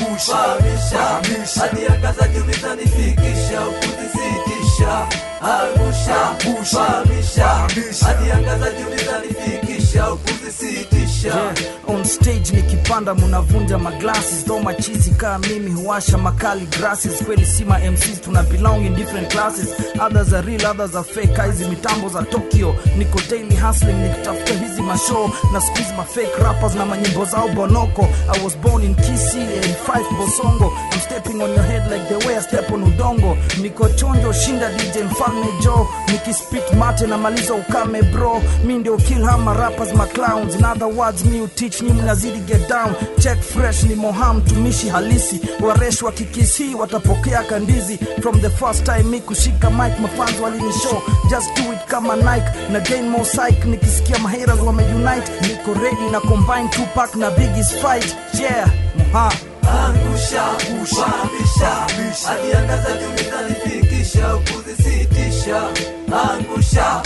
bisha adiangaza tumetalifikisha ukuzisitisha angusha bisha adiangaza tumetalifikisha ukuzisitisha on stage nikipanda munavunja maglasses though machizi kaa mimi huwasha makali grasses kweli sima MCs tuna belong in different classes others are real others are fake hizi mitambo za Tokyo niko daily hustling nikitafuta hizi mashow na squeeze ma fake rappers na manyimbo zao bonoko I was born in Kisii 85 Bosongo I'm stepping on your head like the way I step on udongo niko chonjo shinda DJ Mfalme Joe nikispit mate na maliza ukame bro mi ndio kill hammer rappers ma clowns in other words me you teach ni mnazidi get down check fresh ni Moham tumishi halisi wareshwa kikisi watapokea kandizi from the first time me kushika mic mafans walini show just do it kama Nike na gain more psych nikisikia maheras wameunite niko ready na combine Tupac na Biggie's fight yeah Moha angusha bisha adiangaza tumetalifikisha ukuzisitisha angusha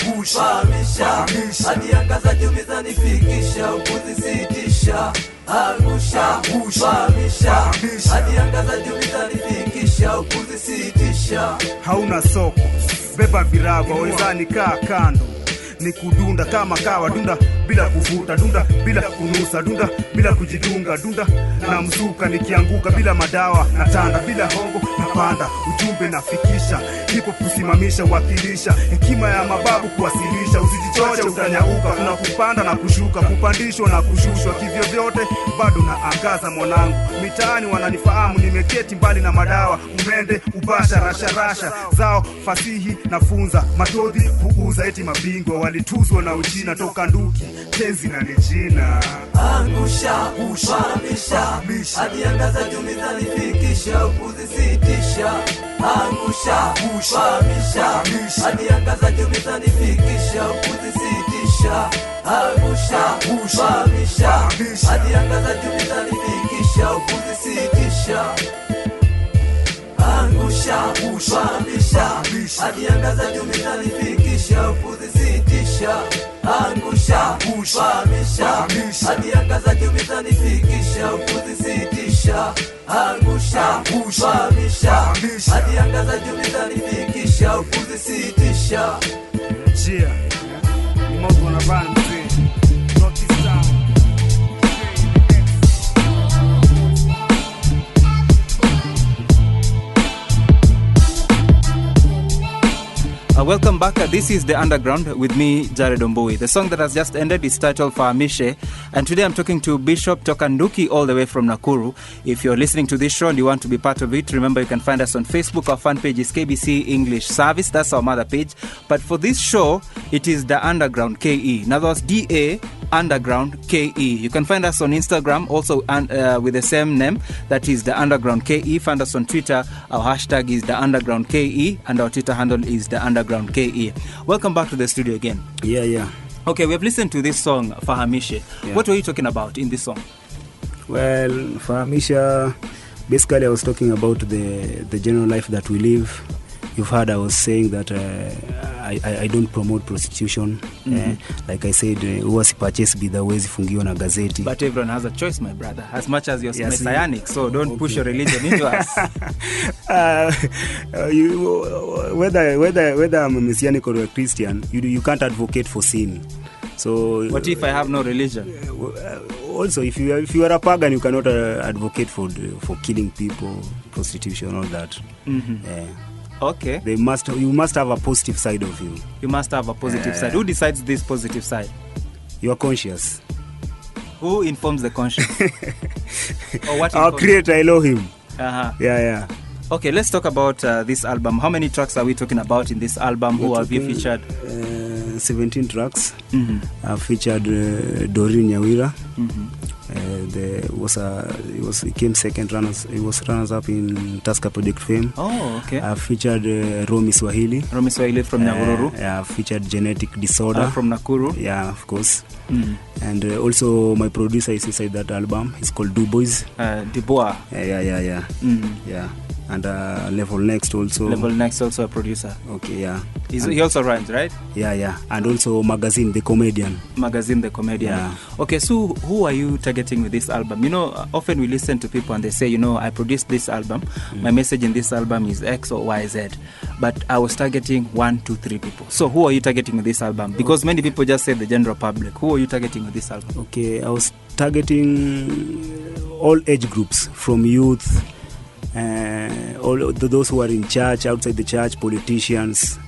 bisha adiangaza tumetalifikisha ukuzisitisha angusha bisha adiangaza tumetalifikisha ukuzisitisha hauna soko beba virago wezani kaa kando ni kudunda kama kawa dunda bila kuvuta dunda bila kunusa dunda bila kujidunga dunda na mzuka nikianguka bila madawa natanda bila hongo napanda ujumbe nafikisha hip hop kusimamisha wakilisha hekima ya mababu kuwasilisha usijichoche tunanyauka, kuna kupanda na kushuka, kupandishwa na kushushwa, kivyo vyote bado naangaza mwanangu. Mitaani wananifahamu, nimeketi mbali na madawa, umende ubasha rasha zao, fasihi nafunza, matodhi puuza, eti mabingwa walituzwa na Uchina. Toka Nduki tenzi na nijina angusha ushamisha adiangaza jumiza nifikisha ukuzisitisha. Angusha ushamisha adiangaza jumiza nifikisha ukuzisitisha. Angusha ushamisha adiangaza jumiza nifikisha ukuzisitisha. Angusha ushamisha adiangaza jumiza nifikisha ukuzisitisha. Angusha ushamisha adiangaza jumiza nifikisha ukuzisitisha. Angusha ushamisha adiangaza jumiza nifikisha ukuzisitisha. Chia ni moto na band not this time. Welcome back. This is The Underground with me, Jared Ombui. The song that has just ended is titled Fahamishe, and today I'm talking to Bishop Toka Nduki all the way from Nakuru. If you're listening to this show and you want to be part of it, remember you can find us on Facebook. Our fan page is KBC English Service. That's our mother page. But for this show, it is The Underground KE. Now that's DA Underground KE. You can find us on Instagram also with the same name, that is The Underground KE. Find us on Twitter. Our hashtag is The Underground KE and our Twitter handle is The Underground KE. Welcome back to the studio again. Yeah. Okay, we have listened to this song Fahamishe. Yeah. What were you talking about in this song? Well, Fahamishe, basically I was talking about the general life that we live. You've heard I was saying that I don't promote prostitution. Like I said, huwa purchase bidhaa huwezi fungiwa na gazeti. But everyone has a choice, my brother, as much as you're messianic, so don't push your religion into us. Whether I'm a messianic or a Christian, you can't advocate for sin. So what if I have no religion? Also, if you are a pagan, you cannot advocate for killing people, prostitution, all that. Okay. You must have a positive side of you. You must have a positive side. Who decides this positive side? Your conscience. Who informs the conscience? Or what? Our creator, Elohim. Yeah. Okay, let's talk about this album. How many tracks are we talking about in this album? Who have you featured? 17 tracks. I've featured Doreen Nyawira. He came second runners. He was runners up in Tusker Project Fame. Oh, okay. I've featured ROMI Swahili. ROMI Swahili from Nakuru. I've featured Genetic Disorder from Nakuru. Yeah, of course. And also my producer is inside that album. He's called Dubois. Dubois. Yeah. And Level Next also. Level Next also a producer. Okay, yeah. He also runs, right? Yeah. And also Magazine The Comedian. Yeah. Okay, so who are you targeting with this album? You know, often we listen to people and they say, I produced this album. My message in this album is X or Y, Z. But I was targeting 1, 2, 3 people. So who are you targeting with this album? Because many people just say the general public. Who are you targeting with this album? Okay, I was targeting all age groups, from youth, all those who are in church, outside the church, politicians.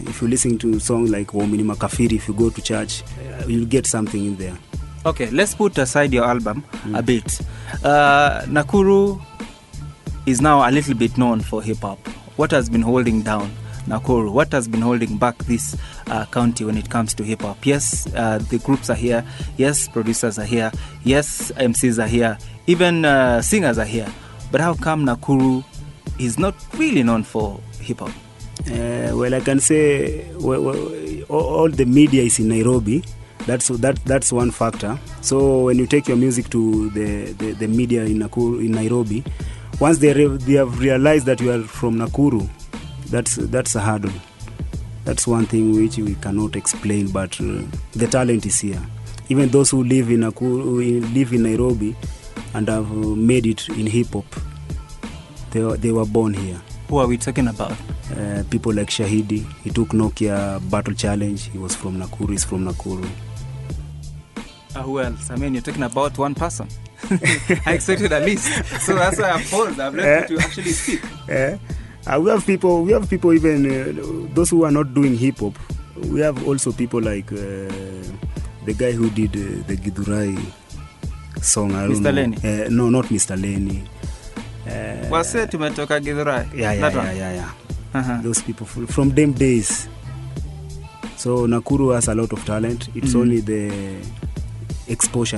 If you listen to songs like Womini Makafiri, if you go to church, you'll get something in there. Okay, let's put aside your album a bit. Nakuru is now a little bit known for hip-hop. What has been holding down Nakuru? What has been holding back this county when it comes to hip-hop? Yes, the groups are here. Yes, producers are here. Yes, MCs are here. Even singers are here. But how come Nakuru is not really known for hip-hop? Well, I can say all the media is in Nairobi. That's one factor. So when you take your music to the media in Nakuru, in Nairobi, once they have realized that you are from Nakuru, that's a hurdle. That's one thing which we cannot explain, but the talent is here. Even those who live in Nakuru, live in Nairobi, and have made it in hip-hop, they were born here. Who are we talking about? People like Shahidi. He took Nokia Battle Challenge. He was from Nakuru. He's from Nakuru. Who else? I mean, you're talking about one person. I expected a list. So that's why I've paused. I've left you to actually speak. We have people even those who are not doing hip-hop. we have also people like the guy who did the Githurai song. Mr. Lenny? No, not Mr. Lenny. Wase tumetoka Githurai? Yeah. Those people from them days. So Nakuru has a lot of talent. It's only the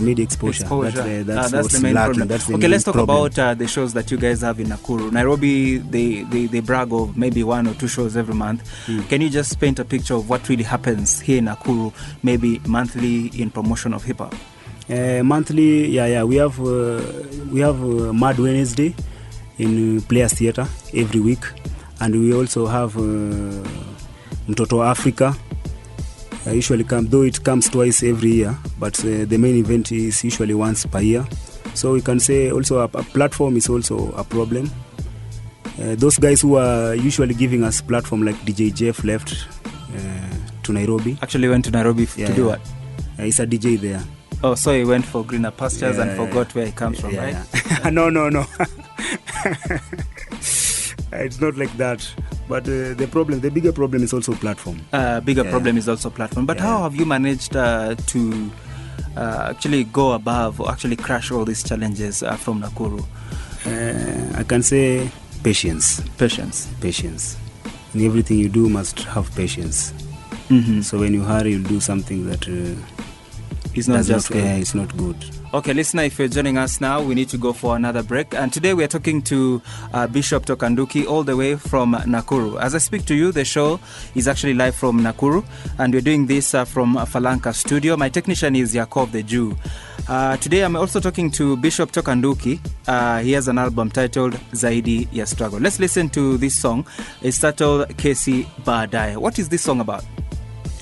media exposure. That's what's the main lacking. problem. Okay, let's talk about the shows that you guys have in Nakuru. Nairobi, they brag of maybe 1 or 2 shows every month. Can you just paint a picture of what really happens here in Nakuru, maybe monthly in promotion of hip hop? Monthly, we have Mad Wednesday in Players Theatre every week, and we also have Mtoto Africa. Usually though it comes twice every year, but the main event is usually once per year. So we can say also a platform is also a problem. Those guys who are usually giving us platform, like DJ Jeff, left to Nairobi. Actually went to Nairobi to do what? He's a DJ there. Oh, so he went for greener pastures and forgot where he comes from, right? No. It's not like that. But the bigger problem is also platform. Problem is also platform. But how have you managed to actually go above or actually crush all these challenges from Nakuru? I can say patience. In everything you do, must have patience. So when you hurry, you'll do something that it's not good. Okay, listener, if you're joining us now, we need to go for another break. And today we're talking to Bishop Toka Nduki all the way from Nakuru. As I speak to you, the show is actually live from Nakuru, and we're doing this from Falanka Studio. My technician is Yakov the Jew. Today I'm also talking to Bishop Toka Nduki. He has an album titled Zaidi ya Struggle. Let's listen to this song. It's titled Kesi Baadaye. What is this song about?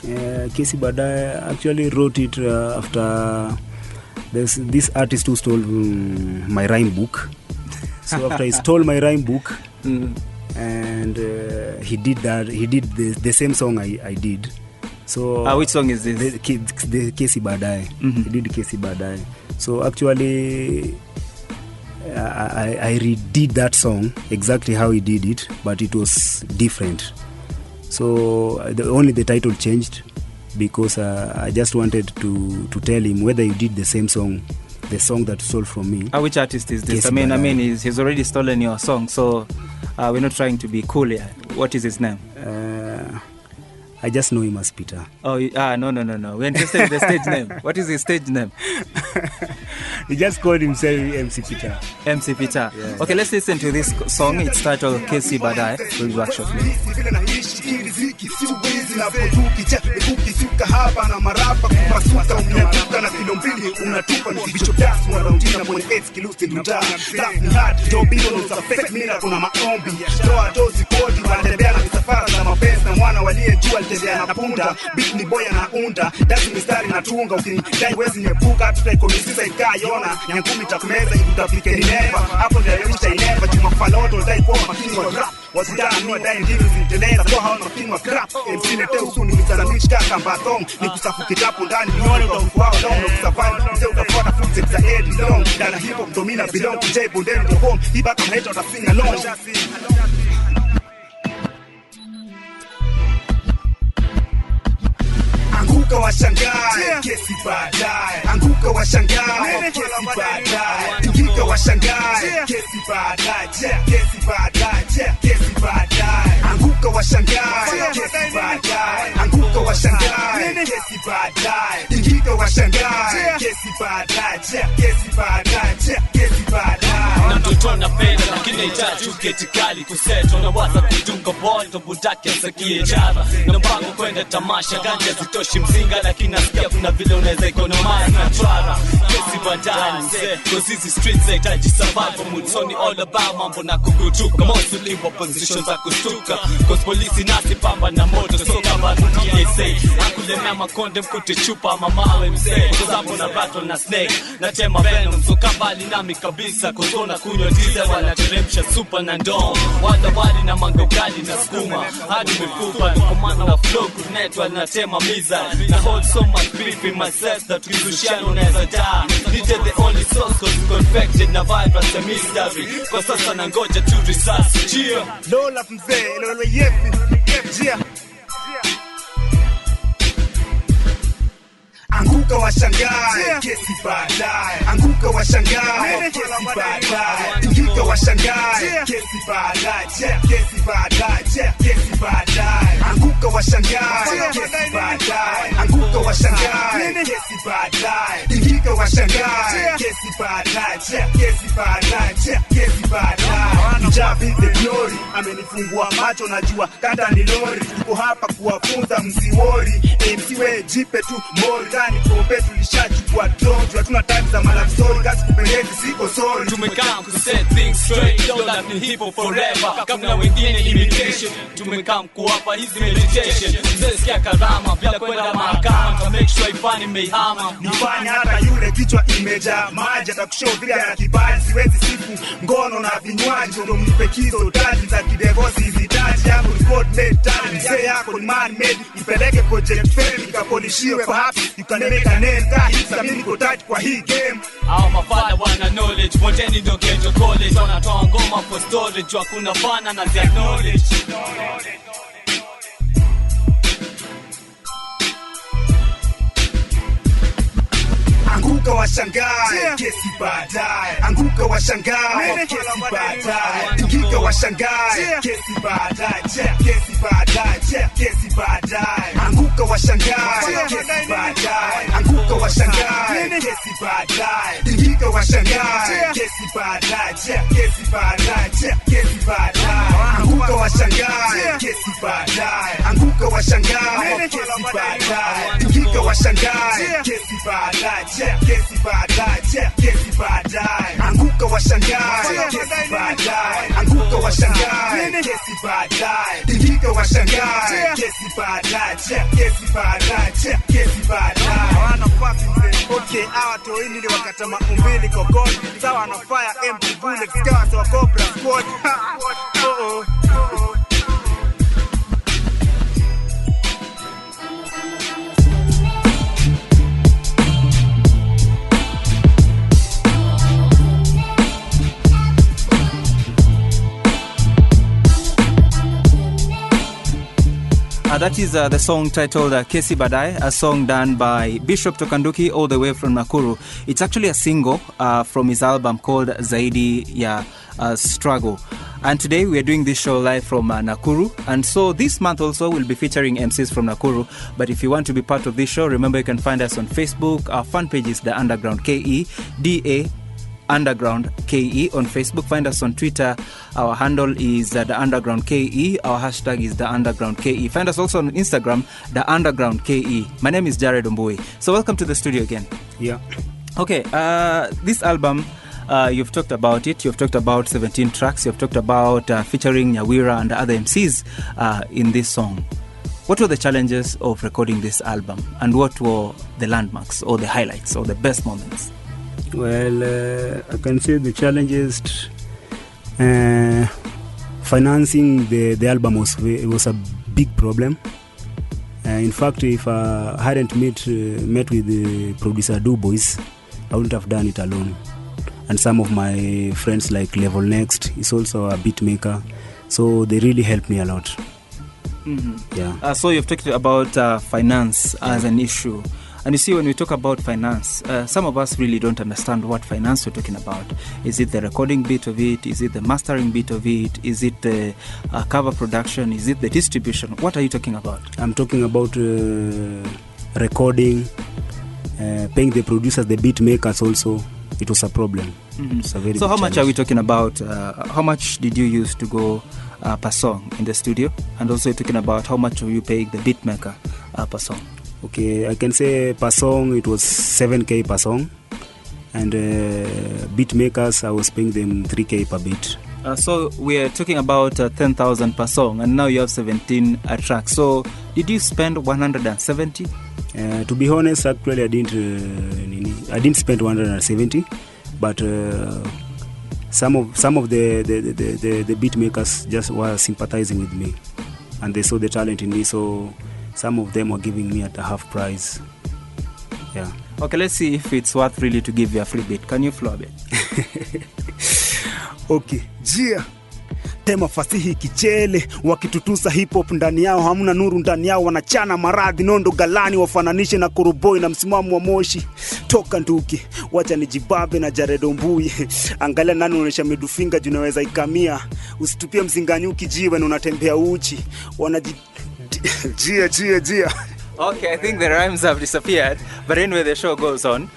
Kesi Baadaye actually wrote it after this artist who stole my rhyme book. So after he stole my rhyme book, and he did the same song I did. So which song is this? The Kesi Baadaye. He did Kesi Baadaye. So actually I redid that song exactly how he did it, but it was different. So only the title changed, because I just wanted to tell him whether he did the same song, the song that stole from me. Which artist is this? I mean, he's already stolen your song, so we're not trying to be cool here. What is his name? I just know him as Peter. Oh, no. We're interested in the stage name. What is his stage name? He just called himself MC Peter. MC Peter. Yeah. Okay, let's listen to this song. It's titled Kesi Baadaye. We'll be back shortly. Bitni boya na unda dasi mistari na tunga ukinidai wezi nyepuka tutaikomisiza ikayona nyangumi takumeza ikutapike ni neva hapo ndio ineva jumafaloto dai kwa makini wa rap wasijana mwa dai ndizi zinteleza kwa hao makini wa crap msinete usuni mizalamishi kaka mbathong nikusafu kitapu ndani nione utafuao down na kusurvive mzee utafuata footsteps za Eddie Long dana hip hop domina belong to J Bondeni to home ibaka mnaita utasinga long. Anguka washangae, kesi baadaye. Anguka washangae, kesi baadaye. Tingika washangae, kesi baadaye. Kesi baadaye, kesi baadaye. Anguka washangae, kesi baadaye. Anguka washangae, kesi baadaye. Tingika washangae, kesi baadaye. Kesi baadaye, kesi baadaye. Na mtoto napenda lakini itachu keti kali kuseto na waza kudunga ball ndo budake sakie java na mpango kwenda tamasha ganja zitoshi mzinga lakini nasikia kuna vile unaweza economize na twara kesi baadaye mzee cause hizi streets zahitaji survival mood ni all about mambo na kugutuka most limbo positions za kustuka cause polisi nasi pamba na moto so kama TSA akulemea makonde mkute chupa mamawe mzee cause hapo na battle na snake na tema venom so kabali nami kabisa cause ona kunywa diesel wanateremsha super na ndom wali na mango gali na skuma hadi mifupa komanda na flow net wanatema miza na hold so much beef in myself that kizushiano unaweza die DJ the only source cause confected na virus a mystery kwa sasa na ngoja tu research cheer Lola mzee lolo yepi jia Anguka washangae, kesi baadaye. Anguka washangae, kesi baadaye. Tingika washangae, kesi baadaye. Kesi baadaye, kesi baadaye. Anguka washangae, kesi baadaye. Anguka washangae, kesi baadaye. Tingika washangae, kesi baadaye. Kesi baadaye, kesi baadaye. Mjabi the glory, amenifungua macho najua kanda ni lori. Tuko hapa kuwafunza msiwori. MC we jipe tu mori. Tani pombe tulishachukua drone. Hatuna time za malab story. Kasi kupendezi siko sorry. Tumekam to set things straight. Don't let me hip hop forever. Kabla wengine imitation. Tumekam kuwapa hizi meditation. Mzesikia karama bila kwenda mahakama. To make sure ifani meihama. Nifanya hata yule kichwa imejaa maji. Atakushow vile ana kipaji. Siwezi sifu ngono na vinywaji. Ndo mnipekizo taji za kidevosi zitaji. Hapo ni God made talent. Mzee yako ni man made. Ipeleke project fail ikapolishiwe. Perhaps you can make a name. Kahisa mimi niko tight kwa hii game. Our mafada wana knowledge. Poteni ndo kejo college. Wanatoa ngoma for storage. Wakuna fana na their knowledge. Anguka washangae, kesi baadaye. Anguka washangae, kesi baadaye. Tingika washangae, kesi baadaye. Kesi baadaye, kesi baadaye. Anguka washangae, kesi baadaye. Anguka washangae, kesi baadaye. Tingika washangae, kesi baadaye. Kesi baadaye, kesi baadaye. Anguka washangae, kesi baadaye. Anguka washangae, kesi baadaye. Tingika washangae, kesi baadaye. Kesi baadaye, kesi baadaye. Anguka washangae, kesi baadaye. Anguka washangae, kesi baadaye. Tingika washangae, kesi baadaye. Kesi baadaye, kesi baadaye. Hawana papi mzee. Okay, hawa toini ni wakata maumbili kokoni. Sawa na fire empty bullets. Gawa sawa cobra squad. That is the song titled Kesi Badai, a song done by Bishop Toka Nduki all the way from Nakuru. It's actually a single from his album called Zaidi Ya Struggle. And today we are doing this show live from Nakuru. And so this month also we'll be featuring MCs from Nakuru. But if you want to be part of this show, remember you can find us on Facebook. Our fan page is The Underground KE, Underground KE on Facebook. Find us on Twitter. Our handle is The Underground KE. Our hashtag is The Underground KE. Find us also on Instagram, The Underground KE. My name is Jared Ombui. So welcome to the studio again. Yeah. Okay, this album, you've talked about it. You've talked about 17 tracks. You've talked about featuring Nyawira and other MCs in this song. What were the challenges of recording this album? And what were the landmarks or the highlights or the best moments? Well, I can say the challenges, financing the album was a big problem. In fact, if I hadn't met with the producer Du Boys, I wouldn't have done it alone. And some of my friends like Level Next is also a beat maker, so they really helped me a lot. Mm-hmm. Yeah. So you've talked about finance as an issue. And you see, when we talk about finance, some of us really don't understand what finance we're talking about. Is it the recording bit of it? Is it the mastering bit of it? Is it the cover production? Is it the distribution? What are you talking about? I'm talking about recording, paying the producers, the beat makers also. It was a problem. Mm-hmm. It's a very so how much challenge. are we talking about? How much did you use to go per song in the studio? And also you're talking about how much are you paying the beat maker per song? Okay, I can say per song it was 7K per song, and beat makers I was paying them 3K per beat. So we're talking about 10,000 per song, and now you have 17 tracks. So did you spend 170? To be honest, actually I didn't spend 170, but some of the beat makers just were sympathizing with me, and they saw the talent in me. So some of them were giving me at a half price. Yeah. Okay, let's see if it's worth really to give you a free beat. Can you flow a bit? Okay, Gia. tema fasihi kichele, wakitutusa hip hop ndani yao, hamuna nuru ndani yao, wanachana maradhi nondo galani, wafananishe na koroboi na msimamo wa Moshi. Toka Nduki, wacha nijibabe na Jared Ombui. Angalia nani unaonyesha middle junaweza ikamia, usitupie mzinganyuki jiwe na unatembea uchi. Jia. Okay, I think the rhymes have disappeared. But anyway, the show goes on.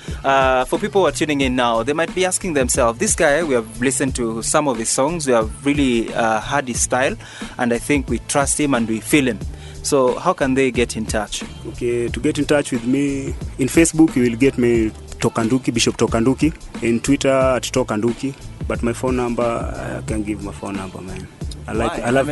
For people who are tuning in now, they might be asking themselves, this guy, we have listened to some of his songs, we have really heard his style, and I think we trust him and we feel him. So how can they get in touch? Okay, to get in touch with me, in Facebook you will get me Toka Nduki, Bishop Toka Nduki. In Twitter at Toka Nduki. But my phone number, I can't give my phone number, man. I love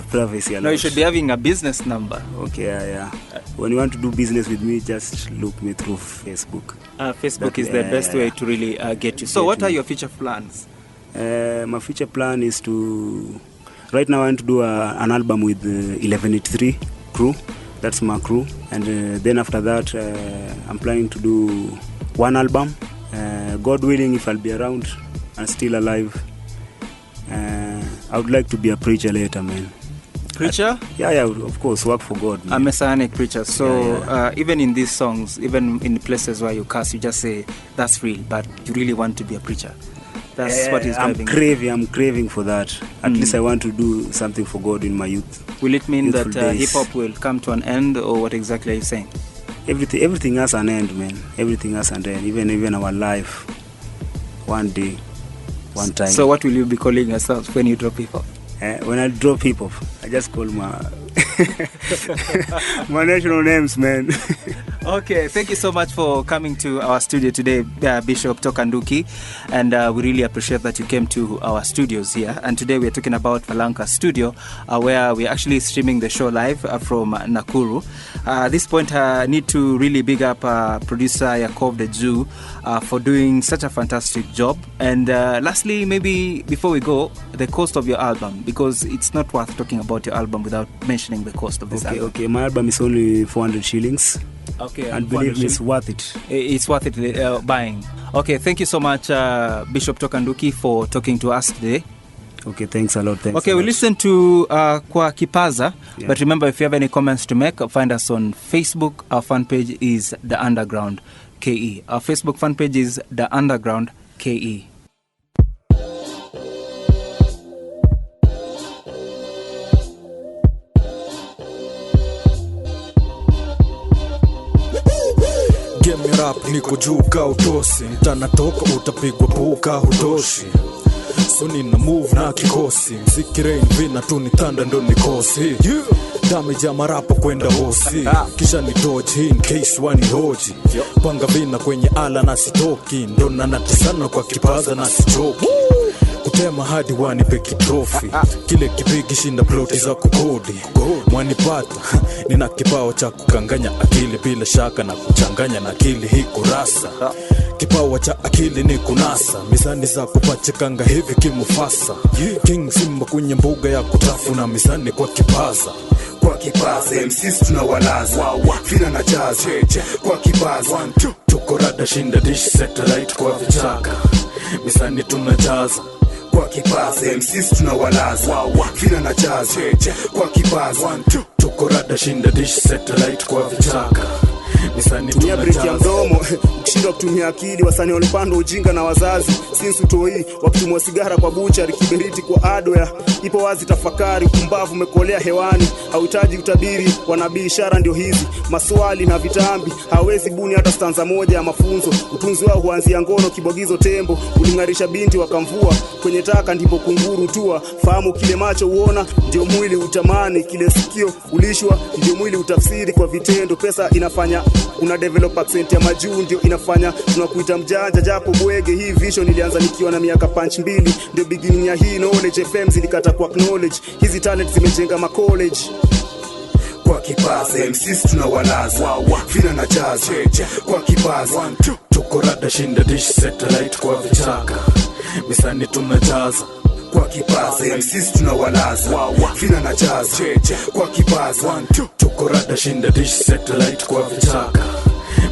privacy. No, you should be having a business number. Okay, yeah. When you want to do business with me, just look me through Facebook. Facebook is the best way to really get you. So what are your future plans? My future plan is to... Right now I want to do an album with 1183 crew. That's my crew. And then after that, I'm planning to do one album. God willing, if I'll be around and still alive, I would like to be a preacher later, man. Preacher? Yeah, of course, work for God, man. A messianic preacher. So even in these songs, even in places where you curse, you just say, that's real, but you really want to be a preacher. That's what is driving. I'm craving for that. At least I want to do something for God in my youth. Will it mean that hip-hop will come to an end, or what exactly are you saying? Everything has an end, man. Everything has an end. Even our life. One day. One time. So what will you be calling yourself when you drop hip-hop? When I drop hip-hop, I just call my my national names, man. Okay, thank you so much for coming to our studio today, Bishop Toka Nduki, and we really appreciate that you came to our studios here. And today we are talking about Falanka Studio, where we're actually streaming the show live from Nakuru. At this point, I need to really big up producer Yakov the Jew for doing such a fantastic job. And lastly, maybe before we go, the cost of your album, because it's not worth talking about your album without mentioning the cost of this album. Okay, my album is only 400 shillings. Okay, and believe me, it's worth it. It's worth it buying. Okay, thank you so much, Bishop Toka Nduki, for talking to us today. Okay, thanks a lot. Okay, we listen to Kwa Kipaza, but remember, if you have any comments to make, find us on Facebook. Our fan page is The Underground KE. Our Facebook fan page is The Underground KE. Game rap niko juu ka utosi, mtana toka utapigwa puka hutoshi. So nina move na kikosi, mziki rain vina tu ni tanda ndo nikosi. Damage ya marapa kwenda hosi, kisha ni dodge in case wani hoji. Panga vina kwenye ala na sitoki, ndo natisana kwa kipaza na sichoki. Kutema hadi wanipe kitrofi, kile kipigi shinda ploti za kukodi. Mwanipata, nina kipao cha kukanganya akili bila shaka na kuchanganya na akili hii kurasa. Kipawa cha akili ni kunasa, mizani za kupachikanga hivi kimufasa. King Simba kwenye mbuga ya kutafuna mizani kwa kipaza. Kwa kipaza, MCs tunawalaza, fina na jazz. Kwa kipaza, tuko rada shinda dish satellite kwa vichaka, mizani tunajaza. Kwa kipaza, MCs tunawalaza, fina na jazz. Kwa kipaza, tuko rada shinda dish satellite kwa vichaka, misani tumia break ya mdomo. Ukishindwa kutumia akili, wasanii walipanda ujinga na wazazi. Since utoi wakitumwa sigara kwa buchari, kiberiti kwa adware. Ipo wazi tafakari, kumbavu umekolea hewani. Hauhitaji utabiri, wanabii ishara ndio hizi. Maswali na vitambi, hawezi buni hata stanza moja ya mafunzo. Utunzi wao huanzia ngono, kibogizo tembo. Ulingarisha binti wakamvua, kwenye taka ndipo kunguru tua. Fahamu kile macho uona, ndio mwili utamani. Kile sikio ulishwa, ndio mwili utafsiri kwa vitendo. Pesa inafanya una develop accent ya majuu, ndio inafanya tunakuita mjanja japo bwege. Hii vision ilianza nikiwa na miaka punch 2, ndio beginning ya hii knowledge. FM zilikata kwa knowledge, hizi talent zimejenga ma college. Kwa kipaza, MCs tunawalaza, fina na jazz. Kwa kipaza, tuko rada shinda dish satellite kwa vichaka, misani tunajaza. Kwa kipaza, MCs tunawalaza, fina na jazz. Kwa kipaza, tuko rada shinda dish satellite kwa vichaka,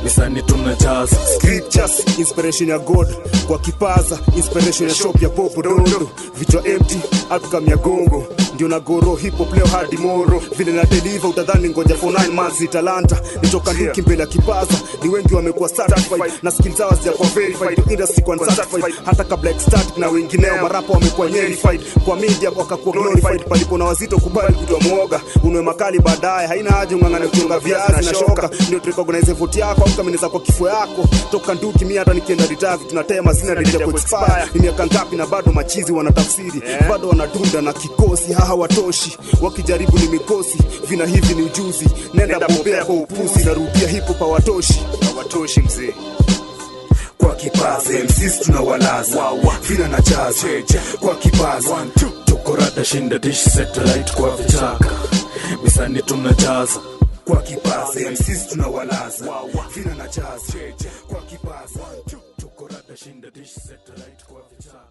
misani tunajaza scriptures inspiration ya God kwa kipaza inspiration ya shop ya popo dondo vichwa empty atukamia gongo ndio na goro hip hop leo hadi moro vile na deliver utadhani ngoja for 9 months talanta nitoka Nduki mbele ya kipaza ni wengi wamekuwa certified na skills zao kwa verified industry kwa certified hata kabla start na wengineo marapo wamekuwa verified kwa media wakakuwa glorified palipo na wazito kubali kutoa mwoga unwe makali baadaye haina haja ungangane kuchonga viazi na shoka ndio turecognize vote yako au kama kwa kifo yako toka Nduki mimi hata nikienda retire tunatema sina date ya expire ni miaka ngapi na bado machizi wanatafsiri bado wanadunda na kikosi hawatoshi wakijaribu ni mikosi vina hivi ni ujuzi nenda bobea kwa upuzi narudia hip hop hawatoshi mzee kwa kipaza MCs tunawalaza vina na chaza kwa kipaza tukorada shinda dish satellite kwa vichaka misani tunajaza kwa kipaza MCs tunawalaza vina na chaza kwa kipaza tukorada shinda dish satellite kwa vichaka